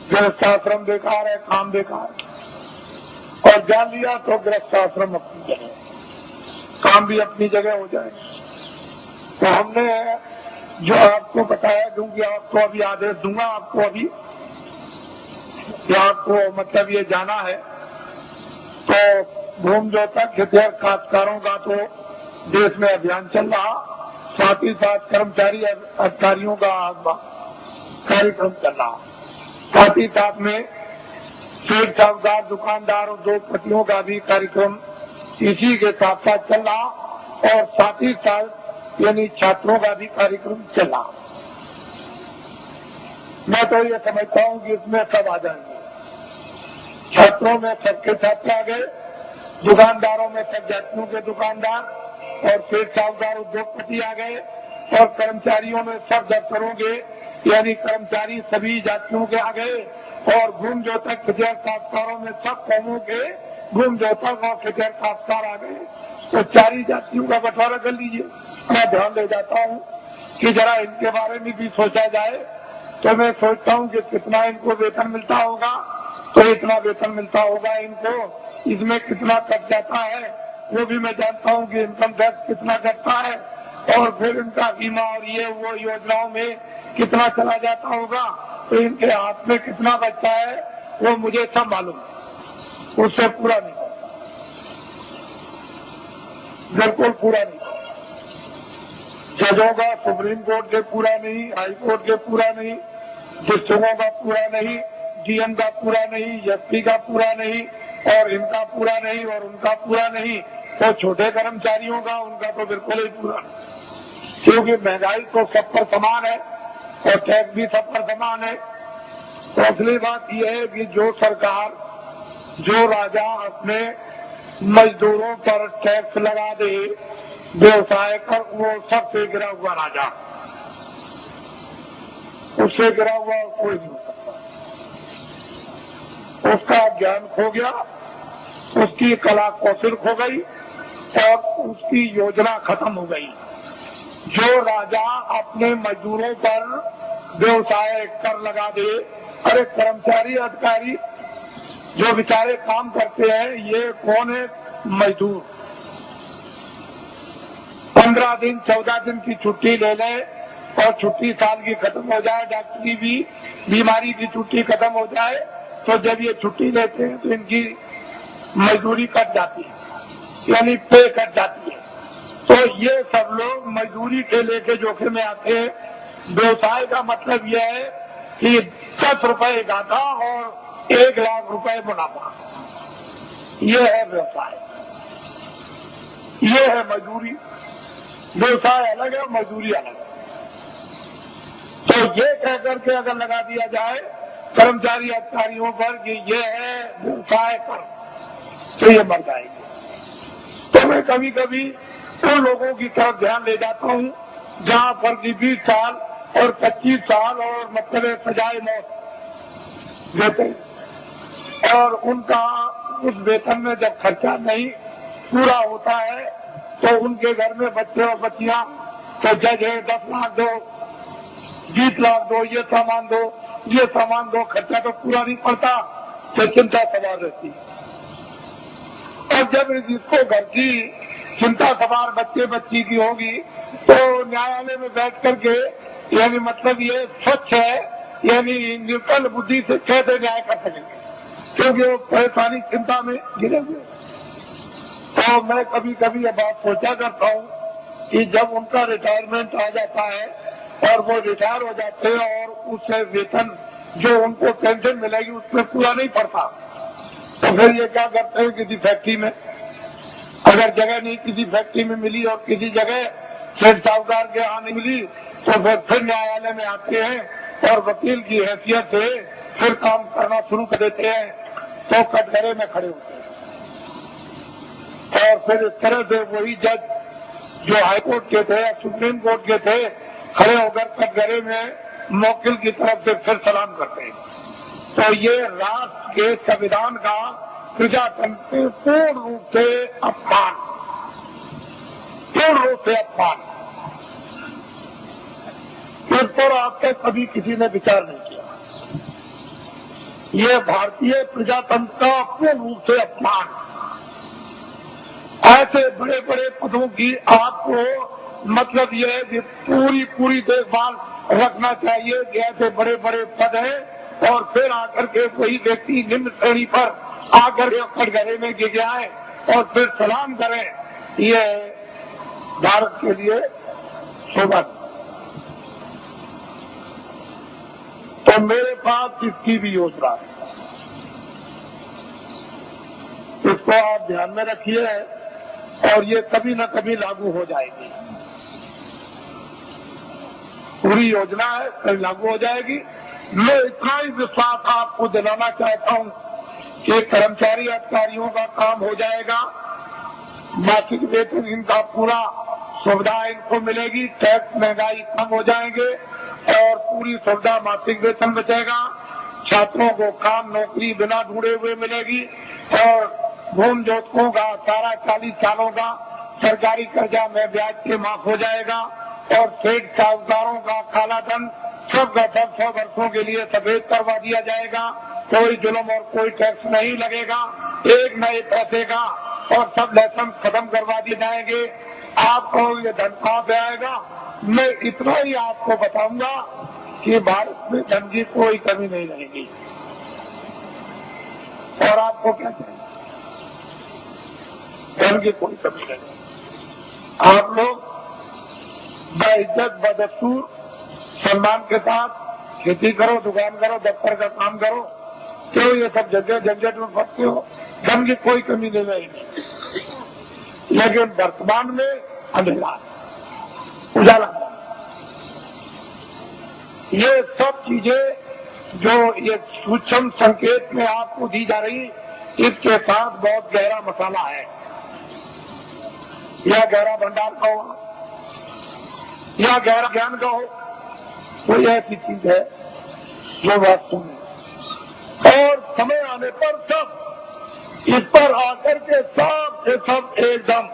गृहस्थाश्रम बेकार है, काम बेकार है। और जान लिया तो गृहस्थाश्रम अपनी जगह, काम भी अपनी जगह हो जाए। तो हमने जो आपको बताया, क्योंकि आपको अभी आदेश दूंगा, आपको अभी कि आपको मतलब ये जाना है तो भूमि जोतक हितैषी काश्तकारों का तो देश में अभियान चल रहा, साथ ही साथ कर्मचारी अधिकारियों का कार्यक्रम चल रहा, साथ ही साथ में सेठ साहूकार दुकानदार और उद्योगपतियों का भी कार्यक्रम इसी के साथ साथ चल रहा और साथ ही साथ यानी छात्रों का भी कार्यक्रम चल रहा। मैं तो ये समझता हूँ कि इसमें सब आ जाएंगे। छात्रों में सबके छात्र आ गए, दुकानदारों में सब जातियों के दुकानदार और सेठ साहूकार उद्योगपति आ गए और कर्मचारियों में सब दफ्तरों के यानी कर्मचारी सभी जातियों के आ गए और भूमि जोतक हितैषी काश्तकारों में सब कौमों के भूमि जोतक और हितैषी काश्तकार आ गए। तो चारी जातियों का बंटवारा कर लीजिए। मैं ध्यान दे जाता हूँ कि जरा इनके बारे में भी सोचा जाए। तो मैं सोचता हूँ कि कितना इनको वेतन मिलता होगा, तो इतना वेतन मिलता होगा इनको, इसमें कितना कट जाता है वो भी मैं जानता हूँ कि इनकम टैक्स कितना कटता है और फिर इनका बीमा और ये वो योजनाओं में कितना चला जाता होगा, तो इनके हाथ में कितना बचता है वो मुझे सब मालूम है। उससे पूरा नहीं होता, बिल्कुल पूरा नहीं होता। जजों का सुप्रीम कोर्ट के पूरा नहीं, हाई कोर्ट के पूरा नहीं, डिस्ट्रिक्टों का पूरा नहीं, डीएम का पूरा नहीं, एसपी का पूरा नहीं और इनका पूरा नहीं और उनका पूरा नहीं, तो छोटे कर्मचारियों का उनका तो बिल्कुल ही पूरा नहीं। क्योंकि महंगाई तो सब पर समान है और टैक्स भी सब पर समान है। तो असली बात यह है कि जो सरकार, जो राजा अपने मजदूरों पर टैक्स लगा दे, व्यवसाय कर, वो सबसे गिरा हुआ राजा, उससे गिरा हुआ कोई नहीं हो सकता। उसका ज्ञान खो गया, उसकी कला कौशल खो गई और उसकी योजना खत्म हो गई। जो राजा अपने मजदूरों पर व्यवसाय कर लगा दे, अरे कर्मचारी अधिकारी जो बेचारे काम करते हैं, ये कौन है? मजदूर 15 दिन 14 दिन की छुट्टी ले ले और छुट्टी साल की खत्म हो जाए, डॉक्टरी भी बीमारी की छुट्टी खत्म हो जाए, तो जब ये छुट्टी लेते हैं तो इनकी मजदूरी कट जाती है, यानी पे कट जाती है। तो ये सब लोग मजदूरी के लेके जोखिम में आते हैं। व्यवसाय का मतलब यह है कि 10 रुपए घाटा और 1 लाख रुपए मुनाफा, ये है व्यवसाय, ये है मजदूरी। व्यवसाय अलग है, मजदूरी अलग है। तो ये कह करके अगर लगा दिया जाए कर्मचारी अधिकारियों पर कि ये है व्यवसाय कर, तो ये मर जाएंगे। तो मैं कभी कभी उन लोगों की तरफ ध्यान ले जाता हूँ जहाँ पर 20 साल और 25 साल और मतलब सजाए मौत देते, और उनका उस वेतन में जब खर्चा नहीं पूरा होता है तो उनके घर में बच्चे और बच्चियां, तो जज है 10 लाख दो, 20 लाख दो, ये सामान दो, ये सामान दो, खर्चा तो पूरा नहीं पड़ता, तो चिंता सवार रहती। और जब जिसको घर की चिंता सवार बच्चे बच्ची की होगी तो न्यायालय में बैठ करके यानी मतलब ये स्वच्छ है, यानी निर्बल बुद्धि से कैसे न्याय कर सकेंगे, क्योंकि वो परेशानी चिंता में गिरे हुए। तो मैं कभी कभी ये बात सोचा करता हूँ कि जब उनका रिटायरमेंट आ जाता है और वो रिटायर हो जाते हैं और उससे वेतन जो उनको पेंशन मिलेगी उसमें पूरा नहीं पड़ता, तो फिर ये क्या करते हैं, किसी फैक्ट्री में अगर जगह नहीं किसी फैक्ट्री में मिली और किसी जगह सेठ साहूकार के यहाँ नहीं मिली तो फिर न्यायालय में आते हैं और वकील की हैसियत से फिर काम करना शुरू कर देते हैं, तो कटघरे में खड़े होते हैं। और फिर इस तरह से वही जज जो हाई कोर्ट के थे या सुप्रीम कोर्ट के थे खड़े होकर कटघरे में मौकिल की तरफ से फिर सलाम करते हैं। तो ये राष्ट्र के संविधान का प्रजातंत्र पूर्ण रूप से अपमान, पूर्ण रूप से अपमान। इस पर आज तक कभी किसी ने विचार नहीं किया। ये भारतीय प्रजातंत्र का पूर्ण रूप से अपमान। ऐसे बड़े बड़े पदों की आपको मतलब ये है कि पूरी देखभाल रखना चाहिए कि ऐसे बड़े बड़े पद हैं और फिर आकर के कोई व्यक्ति निम्न श्रेणी पर आकर के कटघरे में गिर जाए और फिर सलाम करें, ये भारत के लिए शोभा। तो मेरे पास इसकी भी योजना है, इसको आप ध्यान में रखिए और ये कभी न कभी लागू हो जाएगी। पूरी योजना है, कभी लागू हो जाएगी। मैं इतना ही विश्वास आपको दिलाना चाहता हूँ कि कर्मचारी अधिकारियों का काम हो जाएगा, मासिक वेतन इनका पूरा सुविधा इनको मिलेगी, टैक्स महंगाई कम हो जाएंगे और पूरी सुविधा मासिक वेतन बचेगा। छात्रों को काम नौकरी बिना ढूंढे हुए मिलेगी और भूमि जोतकों का सारा 40 सालों का सरकारी कर्जा में ब्याज के माफ हो जाएगा और सेठ साहूकारों का काला धन सब का सब 100 वर्षों के लिए सफेद करवा दिया जाएगा। कोई जुल्म और कोई टैक्स नहीं लगेगा, एक नए पैसे का, और सब लाइसेंस खत्म करवा दिए जाएंगे। आपको ये धन कहाँ से आएगा? मैं इतना ही आपको बताऊंगा कि भारत में धन की कोई कमी नहीं रहेगी। और आपको क्या चाहिए? धन की कोई कमी नहीं। आप लोग बेइज्जत बदस्तूर सम्मान के साथ खेती करो, दुकान करो, दफ्तर का काम करो, क्यों ये सब जगह झंझट में फंसते हो? धन की कोई कमी नहीं रहेगी। लेकिन वर्तमान में अंधेरा, उजाला, ये सब चीजें जो ये सूक्ष्म संकेत में आपको दी जा रही, इसके साथ बहुत गहरा मसाला है। यह गहरा भंडार का हो या गहरा ज्ञान का हो, कोई ऐसी चीज है जो वास्तव में, और समय आने पर सब इस पर आकर के सब से सब एकदम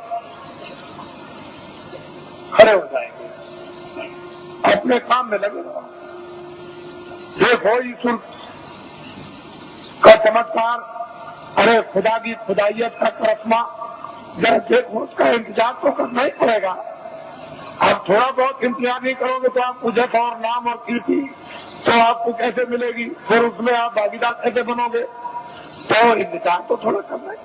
खड़े हो जाएंगे, अपने काम में लगे रहो। देखो ईश्वर का चमत्कार, अरे खुदा की खुदाइयत का करिश्मा, जरा देखो, उसका इंतजार तो करना ही पड़ेगा। आप थोड़ा बहुत इंतजार नहीं करोगे तो आपको जस और नाम और कीर्ति तो आपको कैसे मिलेगी? फिर उसमें आप भागीदार कैसे बनोगे? तो इंतजार तो थोड़ा करना है।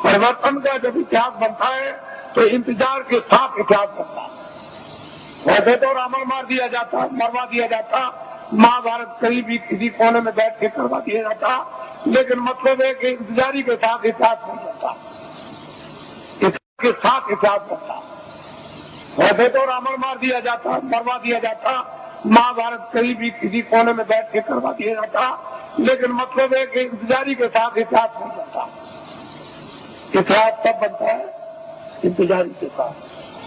परिवर्तन का जब इतिहास बनता है तो इंतजार के साथ इतिहास बनता है। वैसे तो रावण मार दिया जाता, मरवा दिया जाता, महाभारत कहीं भी किसी कोने में बैठ के करवा दिया जाता, लेकिन मतलब है कि इंतजारी के साथ इतिहास नहीं बनता, इसके साथ इतिहास बनता। वैसे तो रावण मार दिया जाता, मरवा दिया जाता, महाभारत कहीं भी किसी कोने में बैठ के करवा दिया जाता, लेकिन मतलब है कि इंतजारी के साथ इतिहास नहीं बनता। इतिहास तब बनता है इंतजारी के साथ,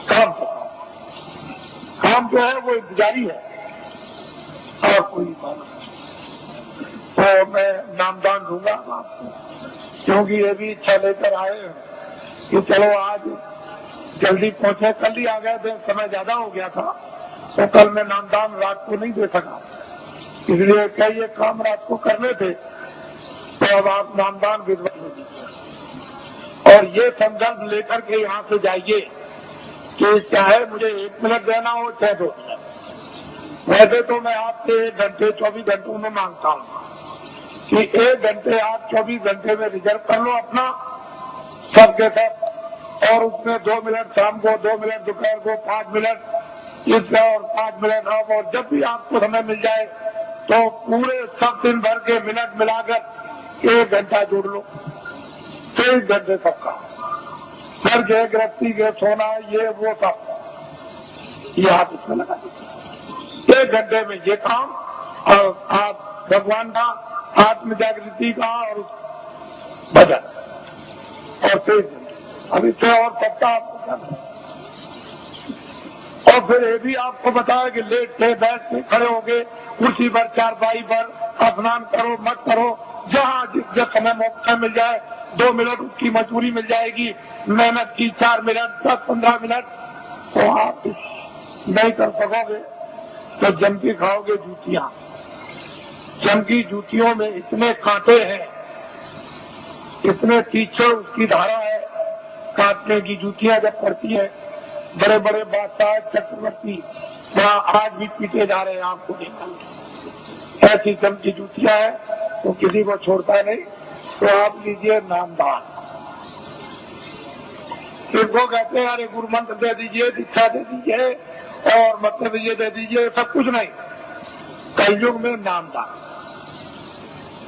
काम के साथ। काम जो है वो इंतजारी है और कोई बात नहीं। तो मैं नामदान दूंगा आपको, क्योंकि ये भी इच्छा लेकर आए हैं कि चलो आज जल्दी पहुंचे। कल ही आ गए थे, समय ज्यादा हो गया था, तो कल मैं नामदान रात को नहीं दे सका, इसलिए कई ये काम रात को करने थे। तो अब आप नामदान विधवा दे दीजिए और ये संकल्प लेकर के यहाँ से जाइए कि चाहे मुझे 1 मिनट देना हो चाहे 2 मिनट, वैसे तो मैं आपसे 1 घंटे 24 घंटों में मांगता हूँ कि 1 घंटे आप 24 घंटे में रिजर्व कर लो अपना सबके सब, और उसमें 2 मिनट शाम को, 2 मिनट दोपहर को, 5 मिनट इससे और 5 मिनट अब, और जब भी आपको समय मिल जाए तो पूरे सब दिन भर के मिनट मिलाकर 1 घंटा जोड़ लो, 23 घंटे सबका। घर के गृहस्थी के सोना ये वो सब ये आप इसमें लगा दीजिए। 1 घंटे में ये काम, और आप भगवान का आत्म जागृति का और भजन, और 23 घंटे अभी से और सबका आपको करना। और फिर ये भी आपको बताया कि लेट से बैठ से खड़े हो गए कुर्सी पर, चारपाई पर, स्नान करो मत करो, जहाँ जिस समय मौका मिल जाए 2 मिनट उसकी मजबूरी मिल जाएगी, मेहनत की 4 मिनट 10-15 मिनट, तो आप नहीं कर सकोगे तो जम के खाओगे जूतियां। जम की जूतियों में इतने कांटे हैं, इतने तीखे उसकी धारा है, काटने की जूतियां जब पड़ती है, बड़े बड़े बादशाह चक्रवर्ती वहाँ आज भी पीटे जा रहे हैं आपको देखा। ऐसी जम की जूतियां है तो किसी को छोड़ता नहीं। तो आप लीजिए नामदान, इनको कहते हैं अरे गुरु मंत्र दे दीजिए, दीक्षा दे दीजिए और मतलब ये दे दीजिए, सब कुछ नहीं। कलयुग में नामदान,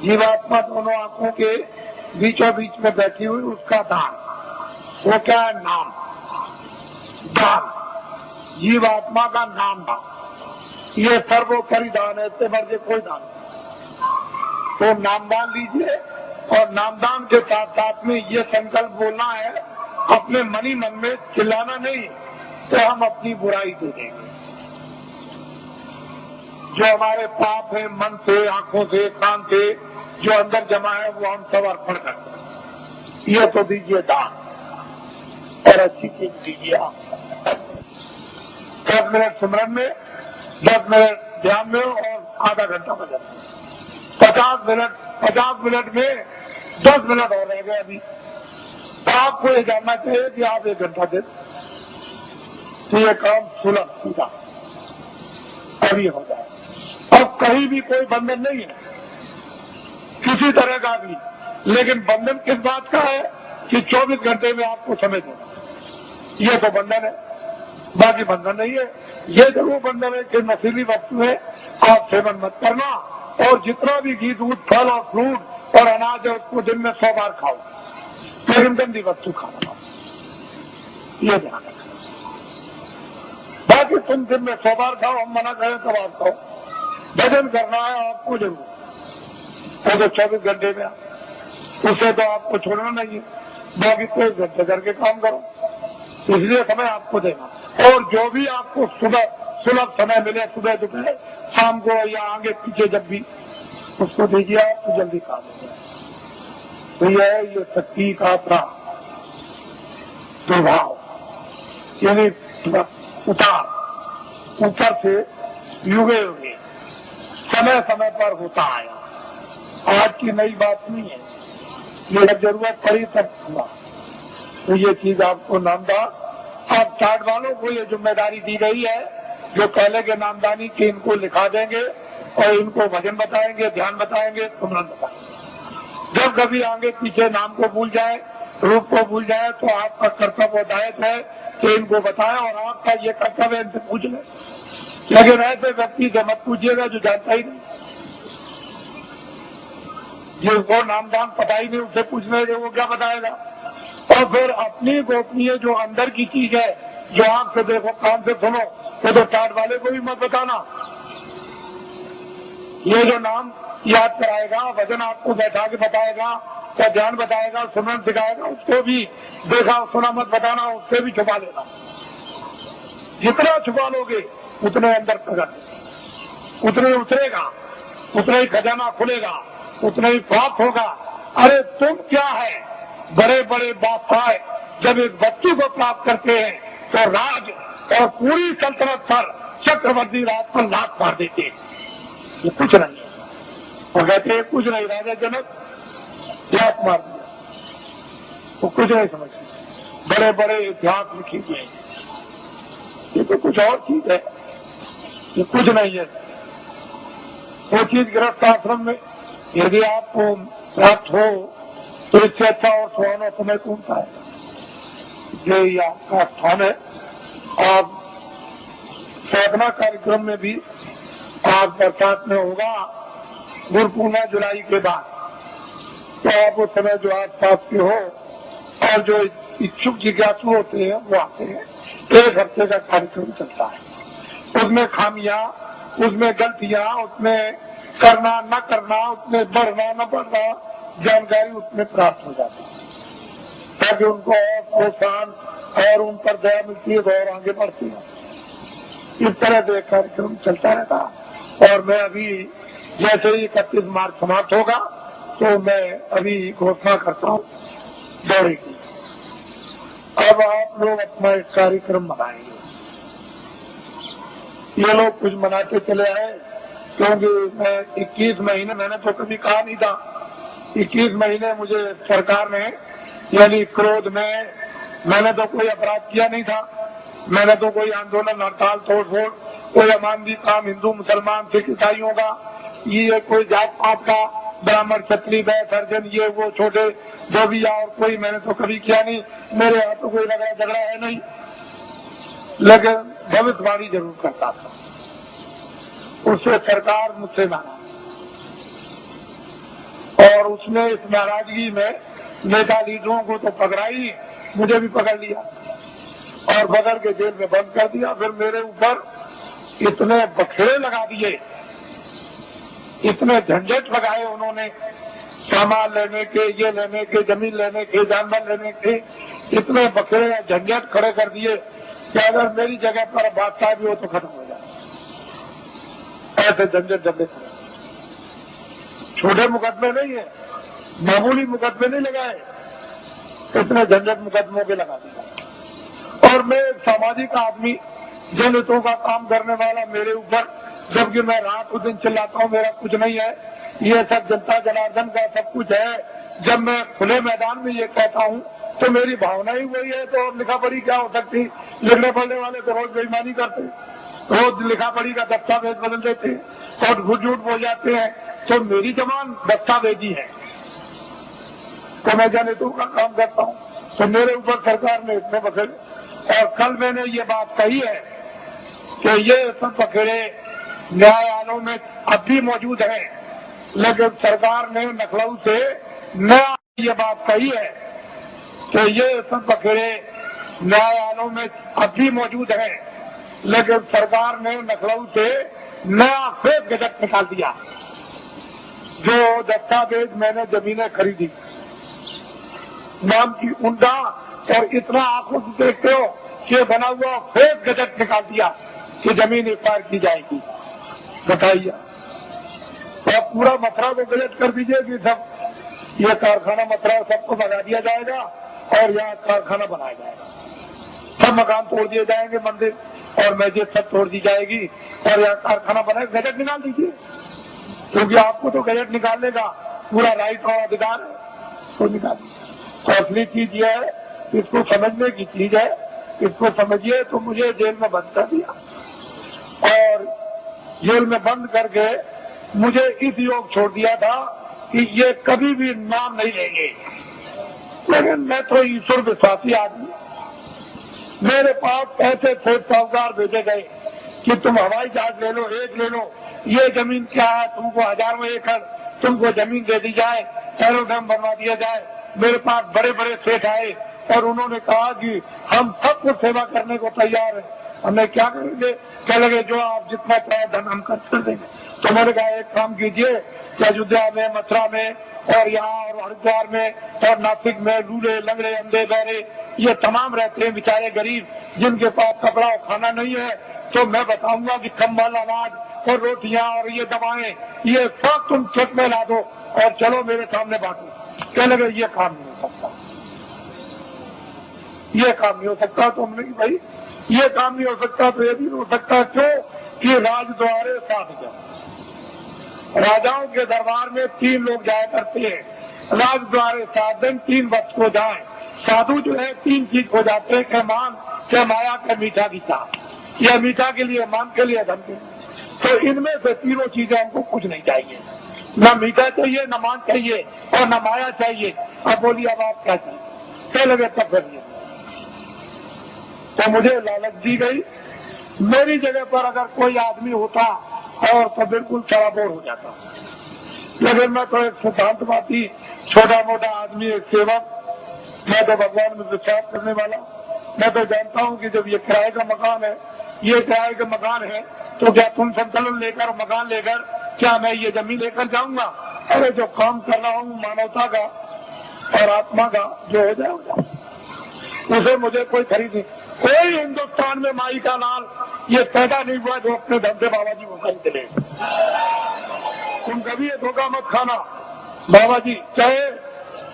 जीवात्मा दोनों आंखों के बीचों बीच में बैठी हुई उसका दान, वो क्या है? नाम दान, जीवात्मा का नाम दान, ये सर्वोपरि दान है, इससे बढ़ के कोई दान नहीं। तो नामदान लीजिए, और नामदान के साथ साथ में ये संकल्प बोलना है अपने मनी मन में, चिल्लाना नहीं, तो हम अपनी बुराई दे देंगे। जो हमारे पाप है मन से, आंखों से, कान से जो अंदर जमा है वो हम सब अर्पण करते हैं। ये तो दीजिए दान, और अच्छी चीज दीजिए आप। 10 मिनट सिमरन में, 10 मिनट ध्यान में और आधा घंटा भजन में, 50 मिनट में 10 मिनट और रह गए अभी। तो आपको ये जानना चाहिए कि आप 1 घंटा दे तो ये काम सुलभ सीधा अभी हो जाए। अब कहीं भी कोई बंधन नहीं है किसी तरह का भी, लेकिन बंधन किस बात का है कि 24 घंटे में आपको समय देना, ये तो बंधन है, बाकी बंधन नहीं है। ये जरूर बंधन है कि नशीली वस्तुएं आप सेवन मत करना, और जितना भी घी, दूध, फल और फ्रूट और अनाज है उसको दिन में 100 बार खाओ, लेकिन गंदी वस्तु खाना, ये ध्यान रखना। बाकी तुम दिन में 100 बार खाओ, हम मना करें तब आप खाओ। भजन करना है आपको जरूर, वो तो 24 घंटे में, उसे तो आपको छोड़ना नहीं है, बाकी 23 घंटे करके काम करो, इसलिए समय आपको देना। और जो भी आपको सुलभ समय मिले, सुबह दोपहर शाम को या आगे पीछे जब भी, उसको दीजिए, आपको जल्दी काम हो जाए। तो यह है ये शक्ति का प्रभाव, यानी उतार ऊपर से युगे युगे समय समय पर होता आया। आज की नई बात नहीं है, ये जब जरूरत पड़ी तब हुआ। तो ये चीज आपको नामदान, आप चार्ट वालों को ये जिम्मेदारी दी गई है, जो पहले के नामदानी की इनको लिखा देंगे और इनको भजन बताएंगे, ध्यान बताएंगे, सुमरन बताएंगे। जब कभी आगे पीछे नाम को भूल जाए, रूप को भूल जाए, तो आपका कर्तव्य दायित्व है कि इनको बताएं, और आपका ये कर्तव्य इनसे पूछ लें। लेकिन ऐसे व्यक्ति से मत पूछिएगा जो जानता ही नहीं, जिसको नामदान पता ही नहीं, उससे पूछने के वो क्या बताएगा। और फिर अपनी गोपनीय जो अंदर की चीज है, जो आंख से देखो, कान से सुनो, तो टाट वाले को भी मत बताना। ये जो नाम याद कराएगा, वजन आपको बैठा के बताएगा, या ध्यान बताएगा, सुमरन सिखाएगा, उसको भी देखा सुना मत बताना, उससे भी छुपा लेना। जितना छुपा लोगे उतने अंदर प्रकट, उतने उतरेगा, उतना ही खजाना खुलेगा, उतना ही प्राप्त होगा। अरे तुम क्या है, बड़े बड़े बादशाह जब एक बच्चे को प्राप्त करते हैं तो राज और पूरी सल्तनत पर, चक्रवर्ती राज पर लात मार देते हैं। ये कुछ नहीं है, और कहते हैं कुछ नहीं, राजा जनक लात मार दिया, वो कुछ नहीं समझते। बड़े बड़े इतिहास लिखे गए, ये तो कुछ और चीज है। ये कुछ नहीं है। वो चीज गृहस्थ आश्रम में यदि आपको प्राप्त हो तो इससे अच्छा और सुहाना समय कौन सा है। ये आपका स्थान है। आप साधना कार्यक्रम में भी आज बरसात में होगा गुरु पूर्णिमा जुलाई के बाद, तो आप उस समय जो आस पास के हो और जो इच्छुक जिज्ञासु होते हैं वो आते हैं। 1 हफ्ते का कार्यक्रम चलता है। उसमें खामियां, उसमें गलतियां, उसमें करना न करना, उसमें बढ़ना न बढ़ना जानकारी उसमें प्राप्त हो जाती है, ताकि उनको और प्रोत्साहन और उन पर दया मिलती है और आगे बढ़ती है। इस तरह से कार्यक्रम चलता रहता। और मैं अभी जैसे ही 31 मार्च समाप्त होगा तो मैं अभी घोषणा करता हूँ दौरे की। अब आप लोग अपना एक कार्यक्रम बनाएंगे। ये लोग कुछ मनाते चले आए, क्योंकि मैं 21 महीने मैंने तो कभी कहा नहीं था। 21 महीने मुझे सरकार ने यानी क्रोध में मैंने तो कोई अपराध किया नहीं था। मैंने तो कोई आंदोलन, हड़ताल, तोड़फोड़, कोई अमानवीय काम हिंदू मुसलमान सिख ईसाइयों का, ये कोई जात पात का, ब्राह्मण क्षत्रिय वैश्य सर्जन, ये वो छोटे जो भी और कोई मैंने तो कभी किया नहीं। मेरे यहाँ तो कोई झगड़ा है नहीं, लेकिन भविष्यवाणी जरूर करता था। उससे सरकार मुझसे नाराज और उसने इस नाराजगी में नेता लीडरों को तो पकड़ाई, मुझे भी पकड़ लिया और पकड़ के जेल में बंद कर दिया। फिर मेरे ऊपर इतने बखेड़े लगा दिए, इतने झंझट लगाए उन्होंने, सामान लेने के, ये लेने के, जमीन लेने के, जानवर लेने के, इतने बखेड़े झंझट खड़े कर दिए कि अगर मेरी जगह पर बादशाह भी हो तो खत्म हो जाए। ऐसे झंझट झगड़े छोटे मुकदमे नहीं है, मामूली मुकदमे नहीं लगाए, इतने झंझट मुकदमों के लगा दिया। और मैं एक सामाजिक आदमी, जनहितों का काम करने वाला, मेरे ऊपर जबकि मैं रात को दिन चिल्लाता हूँ मेरा कुछ नहीं है, ये सब जनता जनार्दन का सब कुछ है। जब मैं खुले मैदान में ये कहता हूँ तो मेरी भावना ही वही है, तो और लिखा पढ़ी क्या हो सकती। लिखने पढ़ने वाले तो रोज बेईमानी करते, रोज लिखा पढ़ी का दस्तावेज बदल देते और झूठ बोल जाते हैं। तो मेरी जबान दस्तावेजी है, तो मैं जनहितों का काम करता हूँ, तो मेरे ऊपर सरकार ने इतने बखेड़े। और कल मैंने ये बात कही है कि ये सब बखेड़े न्यायालयों में अब भी मौजूद है, लेकिन सरकार ने लखनऊ से नया ये बात कही है कि ये सब बखेड़े न्यायालयों में अब भी मौजूद है, लेकिन सरकार ने लखनऊ से नया फेक गजट निकाल दिया। जो दस्तावेज मैंने जमीनें खरीदी नाम की उनका, और इतना आंखों से देखते हो कि बना हुआ फेक गजट निकाल दिया कि जमीन एक्वायर की जाएगी। बताइए, और पूरा मथुरा को गजट कर दीजिए कि सब ये कारखाना मथुरा सबको बना दिया जाएगा और यहाँ कारखाना बनाया जाएगा। सब मकान तोड़ दिए जाएंगे, मंदिर और मस्जिद सब तोड़ दी जाएगी और यहाँ कारखाना बनाएगा। गजट निकाल दीजिए, क्योंकि आपको तो गजट निकालने का पूरा राइट और अधिकार है, तो निकाल। असली चीज ये है, इसको समझने की चीज है, इसको समझिए। तो मुझे जेल में बंद कर दिया और जेल में बंद करके मुझे इस योग छोड़ दिया था कि ये कभी भी नाम नहीं लेंगे। लेकिन मैं तो ईश्वर विश्वासी आदमी, मेरे पास ऐसे थे साहूकार भेजे गए कि तुम हवाई जहाज ले लो, एक ले लो, ये जमीन क्या है, तुमको हजारों एकड़ तुमको जमीन दे दी जाए, एरोड्रम बनवा दिया जाए। मेरे पास बड़े बड़े सेठ आए और उन्होंने कहा कि हम सबको सेवा करने को तैयार हैं, हमें क्या करेंगे। कह लगे जो आप जितना चाहे धन हम खर्च कर देंगे। तो मैंने कहा एक काम कीजिए कि अयोध्या में, मथुरा में और यहाँ और हरिद्वार में और नासिक में लूले लंगड़े अंधे बहरे ये तमाम रहते हैं बेचारे गरीब, जिनके पास कपड़ा और खाना नहीं है, तो मैं बताऊंगा कि कंबल, अनाज और रोटियां और ये दवाएं ये सब तुम खेत में ला दो और चलो मेरे सामने बांटो। कहने लगे ये काम नहीं हो सकता, ये काम नहीं हो सकता। तो हमने भाई ये काम नहीं हो सकता तो ये भी नहीं हो सकता। क्यों कि राजद्वारे 7 जन, राजाओं के दरबार में 3 लोग जाया करते हैं, राजद्वारे 7 दिन 3 वक्त को जाए। साधु जो है 3 चीज हो जाते हैं, के मान, के माया, के मीठा गीता। यह मीठा के लिए, मान के लिए, धन के लिए। तो इनमें से तीनों चीजें हमको कुछ नहीं चाहिए, न मीठा चाहिए, न मान चाहिए और न माया चाहिए। अब बोलिए अब आप क्या चाहिए? क्या लगे तब करिए। तो मुझे लालच दी गई। मेरी जगह पर अगर कोई आदमी होता और तो बिल्कुल सराबोर हो जाता, लेकिन मैं तो एक सिद्धांतवादी छोटा मोटा आदमी, एक सेवक, मैं तो भगवान में विश्वास करने वाला। मैं तो जानता हूँ कि जब ये किराए का मकान है, ये किराए का मकान है, तो क्या तुम संतुलन लेकर मकान लेकर क्या मैं ये जमीन लेकर जाऊंगा? अरे जो काम कर रहा हूँ मानवता का और आत्मा का, जो हो जाएगा उसे मुझे कोई खरीद नहीं। कोई हिंदुस्तान में माई का लाल ये पैदा नहीं हुआ जो अपने धन से बाबा जी को खरीद ले। तुम कभी ये धोखा मत खाना। बाबा जी चाहे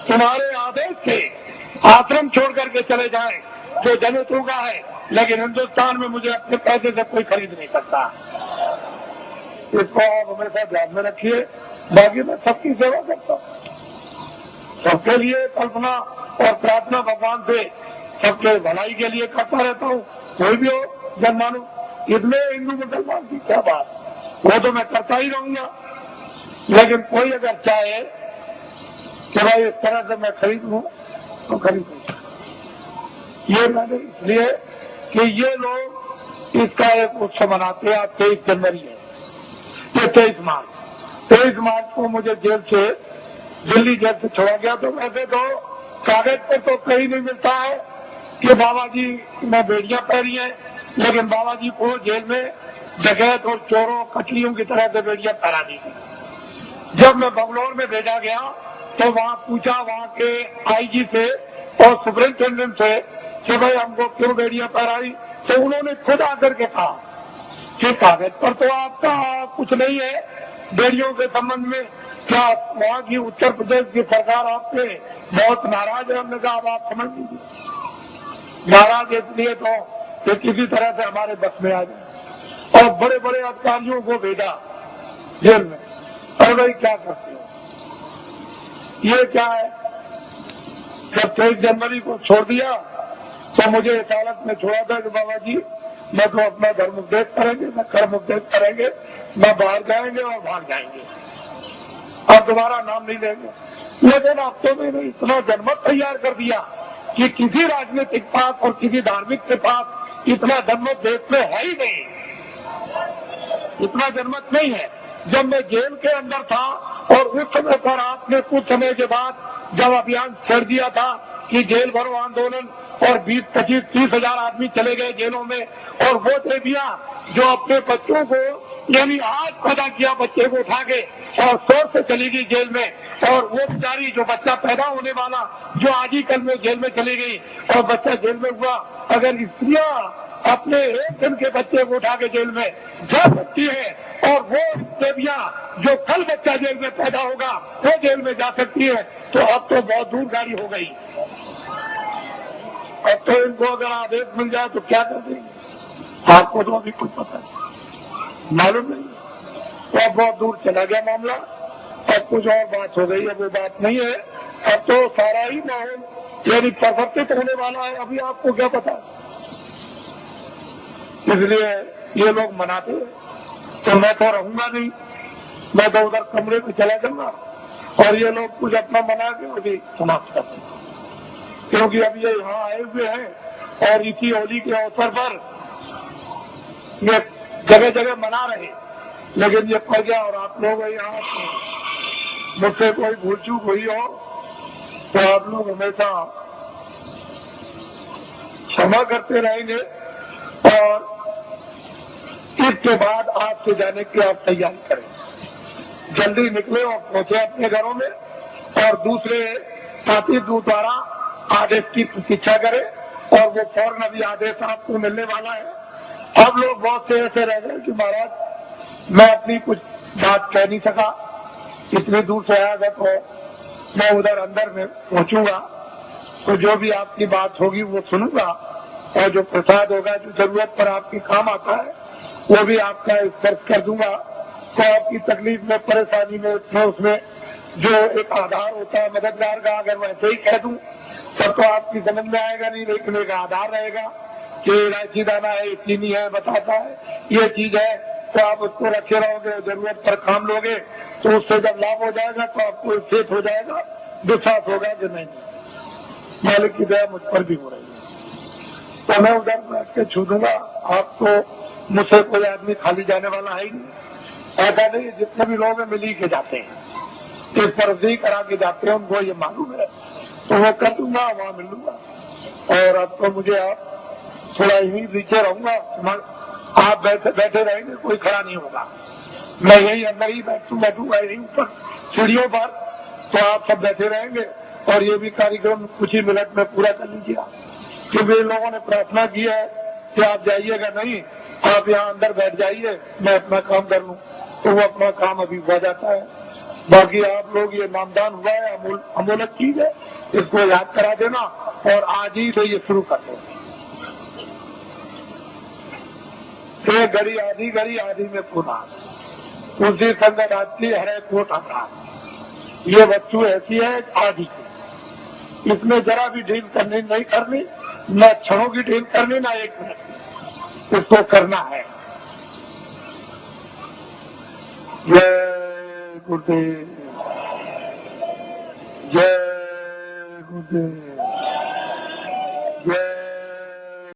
तुम्हारे आदेश से आश्रम छोड़ करके चले जाएं, जो दलितों का है, लेकिन हिंदुस्तान में मुझे अपने पैसे से कोई खरीद नहीं सकता। इसको आप हमेशा ध्यान में रखिए। बाकी मैं सबकी सेवा करता हूँ, सबके लिए कल्पना और प्रार्थना भगवान से सबके भलाई के लिए करता रहता हूँ। कोई भी हो जन मानो, इसमें हिंदू मुसलमान की क्या बात, वो तो मैं करता ही रहूंगा। लेकिन कोई अगर चाहे कि भाई इस तरह से मैं खरीद लूं तो खरीद लूं। ये मैंने इसलिए कि ये लोग इसका एक उत्सव मनाते हैं। आज 23 जनवरी है, ये 23 मार्च को मुझे जेल से, दिल्ली जेल से छोड़ा गया। तो वैसे तो कागज पर तो कहीं नहीं मिलता है कि बाबा जी ने बेड़ियां पहनी है, लेकिन बाबा जी को जेल में डकैत और चोरों कचलियों की तरह से बेड़ियां पहना दी थी। जब मैं बंगलौर में भेजा गया तो वहाँ पूछा वहाँ के आईजी से और सुपरिंटेंडेंट से कि भाई हमको क्यों बेड़ियां पहनाई, तो उन्होंने खुद आकर के कहा कि कागज पर तो आपका कुछ नहीं है बेड़ियों के संबंध में, क्या वहाँ की उत्तर प्रदेश की सरकार आपसे बहुत नाराज है? हमने कहा अब आप समझ लीजिए नाराज इसलिए तो कि किसी तरह से हमारे बस में आ जाए। और बड़े बड़े अधिकारियों को भेजा जेल में। और भाई क्या करते हो, ये क्या है? जब 23 जनवरी को छोड़ दिया तो मुझे इस हालत में छोड़ा था कि बाबा जी मैं तो अपना धर्म उपदेश करेंगे, न कर्म उपदेश करेंगे, न बाहर जाएंगे और भाग जाएंगे, अब दोबारा नाम नहीं लेंगे। लेकिन अब तो मैंने इतना जनमत तैयार कर दिया कि किसी राजनीतिक पास और किसी धार्मिक के पास इतना जनमत देश में है ही नहीं, इतना जनमत नहीं है। जब मैं जेल के अंदर था और उस समय पर आपने कुछ समय के बाद जब अभियान छेड़ दिया था कि जेल भरो आंदोलन और 20, 25, 30 हजार आदमी चले गए जेलों में, और वो देवियां जो अपने बच्चों को यानी आज पैदा किया बच्चे को उठा के और शोर से चली गई जेल में, और वो बेचारी जो बच्चा पैदा होने वाला जो आज ही कल में जेल में चली गई और बच्चा जेल में हुआ, अगर स्त्रियां अपने एक दिन के बच्चे को उठा के जेल में जा सकती है और वो देवियां जो कल बच्चा जेल में पैदा होगा वो जेल में जा सकती है, तो अब तो बहुत दूर गाड़ी हो गई। अब तो इनको अगर आदेश मिल जाए तो क्या कर देंगे? आपको तो अभी कुछ पता है मालूम नहीं। तो अब बहुत दूर चला गया मामला, अब कुछ और बात हो गई। अब वो बात नहीं है, अब तो सारा ही माहौल यानी परिवर्तित होने वाला है। अभी आपको क्या पता, इसलिए ये लोग मनाते हैं तो मैं तो रहूंगा नहीं, मैं तो उधर कमरे में चला जाऊंगा और ये लोग कुछ अपना मना के मुझे समाप्त कर देंगे, क्योंकि अब ये यहाँ आए हुए हैं और इसी होली के अवसर पर ये जगह जगह मना रहे, लेकिन ये पड़ गया। और आप लोग यहाँ मुझसे कोई भूल चूक हुई हो तो आप लोग हमेशा क्षमा करते रहेंगे। और इसके बाद आपसे जाने की आप तैयारी करें, जल्दी निकले और पहुंचे अपने घरों में, और दूसरे साथी द्वारा आदेश की प्रतीक्षा करें, और वो फौरन अभी आदेश आपको मिलने वाला है। अब लोग बहुत से ऐसे रह गए कि महाराज मैं अपनी कुछ बात कह नहीं सका, इतनी दूर से आया था तो मैं उधर अंदर में पहुंचूंगा तो जो भी आपकी बात होगी वो सुनूंगा, और जो प्रसाद होगा जो जरूरत पर आपके काम आता है वो भी आपका स्पर्श कर दूंगा। तो आपकी तकलीफ में, परेशानी में, उसमें जो एक आधार होता है मददगार का, अगर वैसे ही कह दूं तब तो आपकी समझ में आएगा नहीं, लेकिन एक आधार रहेगा कि इलायची दाना है, चीनी है, बताता है ये चीज है, तो आप उसको रखे रहोगे, जरूरत पर काम लोगे, तो उससे जब लाभ हो जाएगा तो आपको चेत हो जाएगा, विश्वास होगा कि नहीं मालिक की दया मुझ पर भी हो रही है, तो मैं उधर बैठ के छू दूंगा। आप तो मुझसे कोई आदमी खाली जाने वाला है ही नहीं, ऐसा नहीं, जितने भी लोग हैं मिल ही के जाते हैं, इस पर करा के जाते हैं, उनको ये मालूम है, तो वो कर दूंगा, वहां मिल लूंगा। और अब तो मुझे आप थोड़ा यहीं नीचे रहूंगा, आप बैठे रहेंगे, कोई खड़ा नहीं होगा, मैं यही अंदर ही बैठूंगा यही ऊपर सीढ़ियों पर, तो आप सब बैठे रहेंगे और ये भी कार्यक्रम कुछ ही मिनट में पूरा कर लीजिएगा, क्योंकि इन लोगों ने प्रार्थना की है कि आप जाइएगा नहीं, आप यहाँ अंदर बैठ जाइए, मैं अपना काम कर लूँ, तो वो अपना काम अभी हो जाता है। बाकी आप लोग ये नामदान हुआ है, अमूलक चीज है, इसको याद करा देना और आज ही से ये शुरू कर दो। एक घड़ी आधी में पुनः तुलसी संगत आती हरे कोट आता, ये वस्तु ऐसी है आदि की, इसमें जरा भी ढील करनी नहीं करनी, न क्षणों की ढील करनी, ना एक मिनट, इसको करना है। जय गुरुदेव, जय गुरुदेव।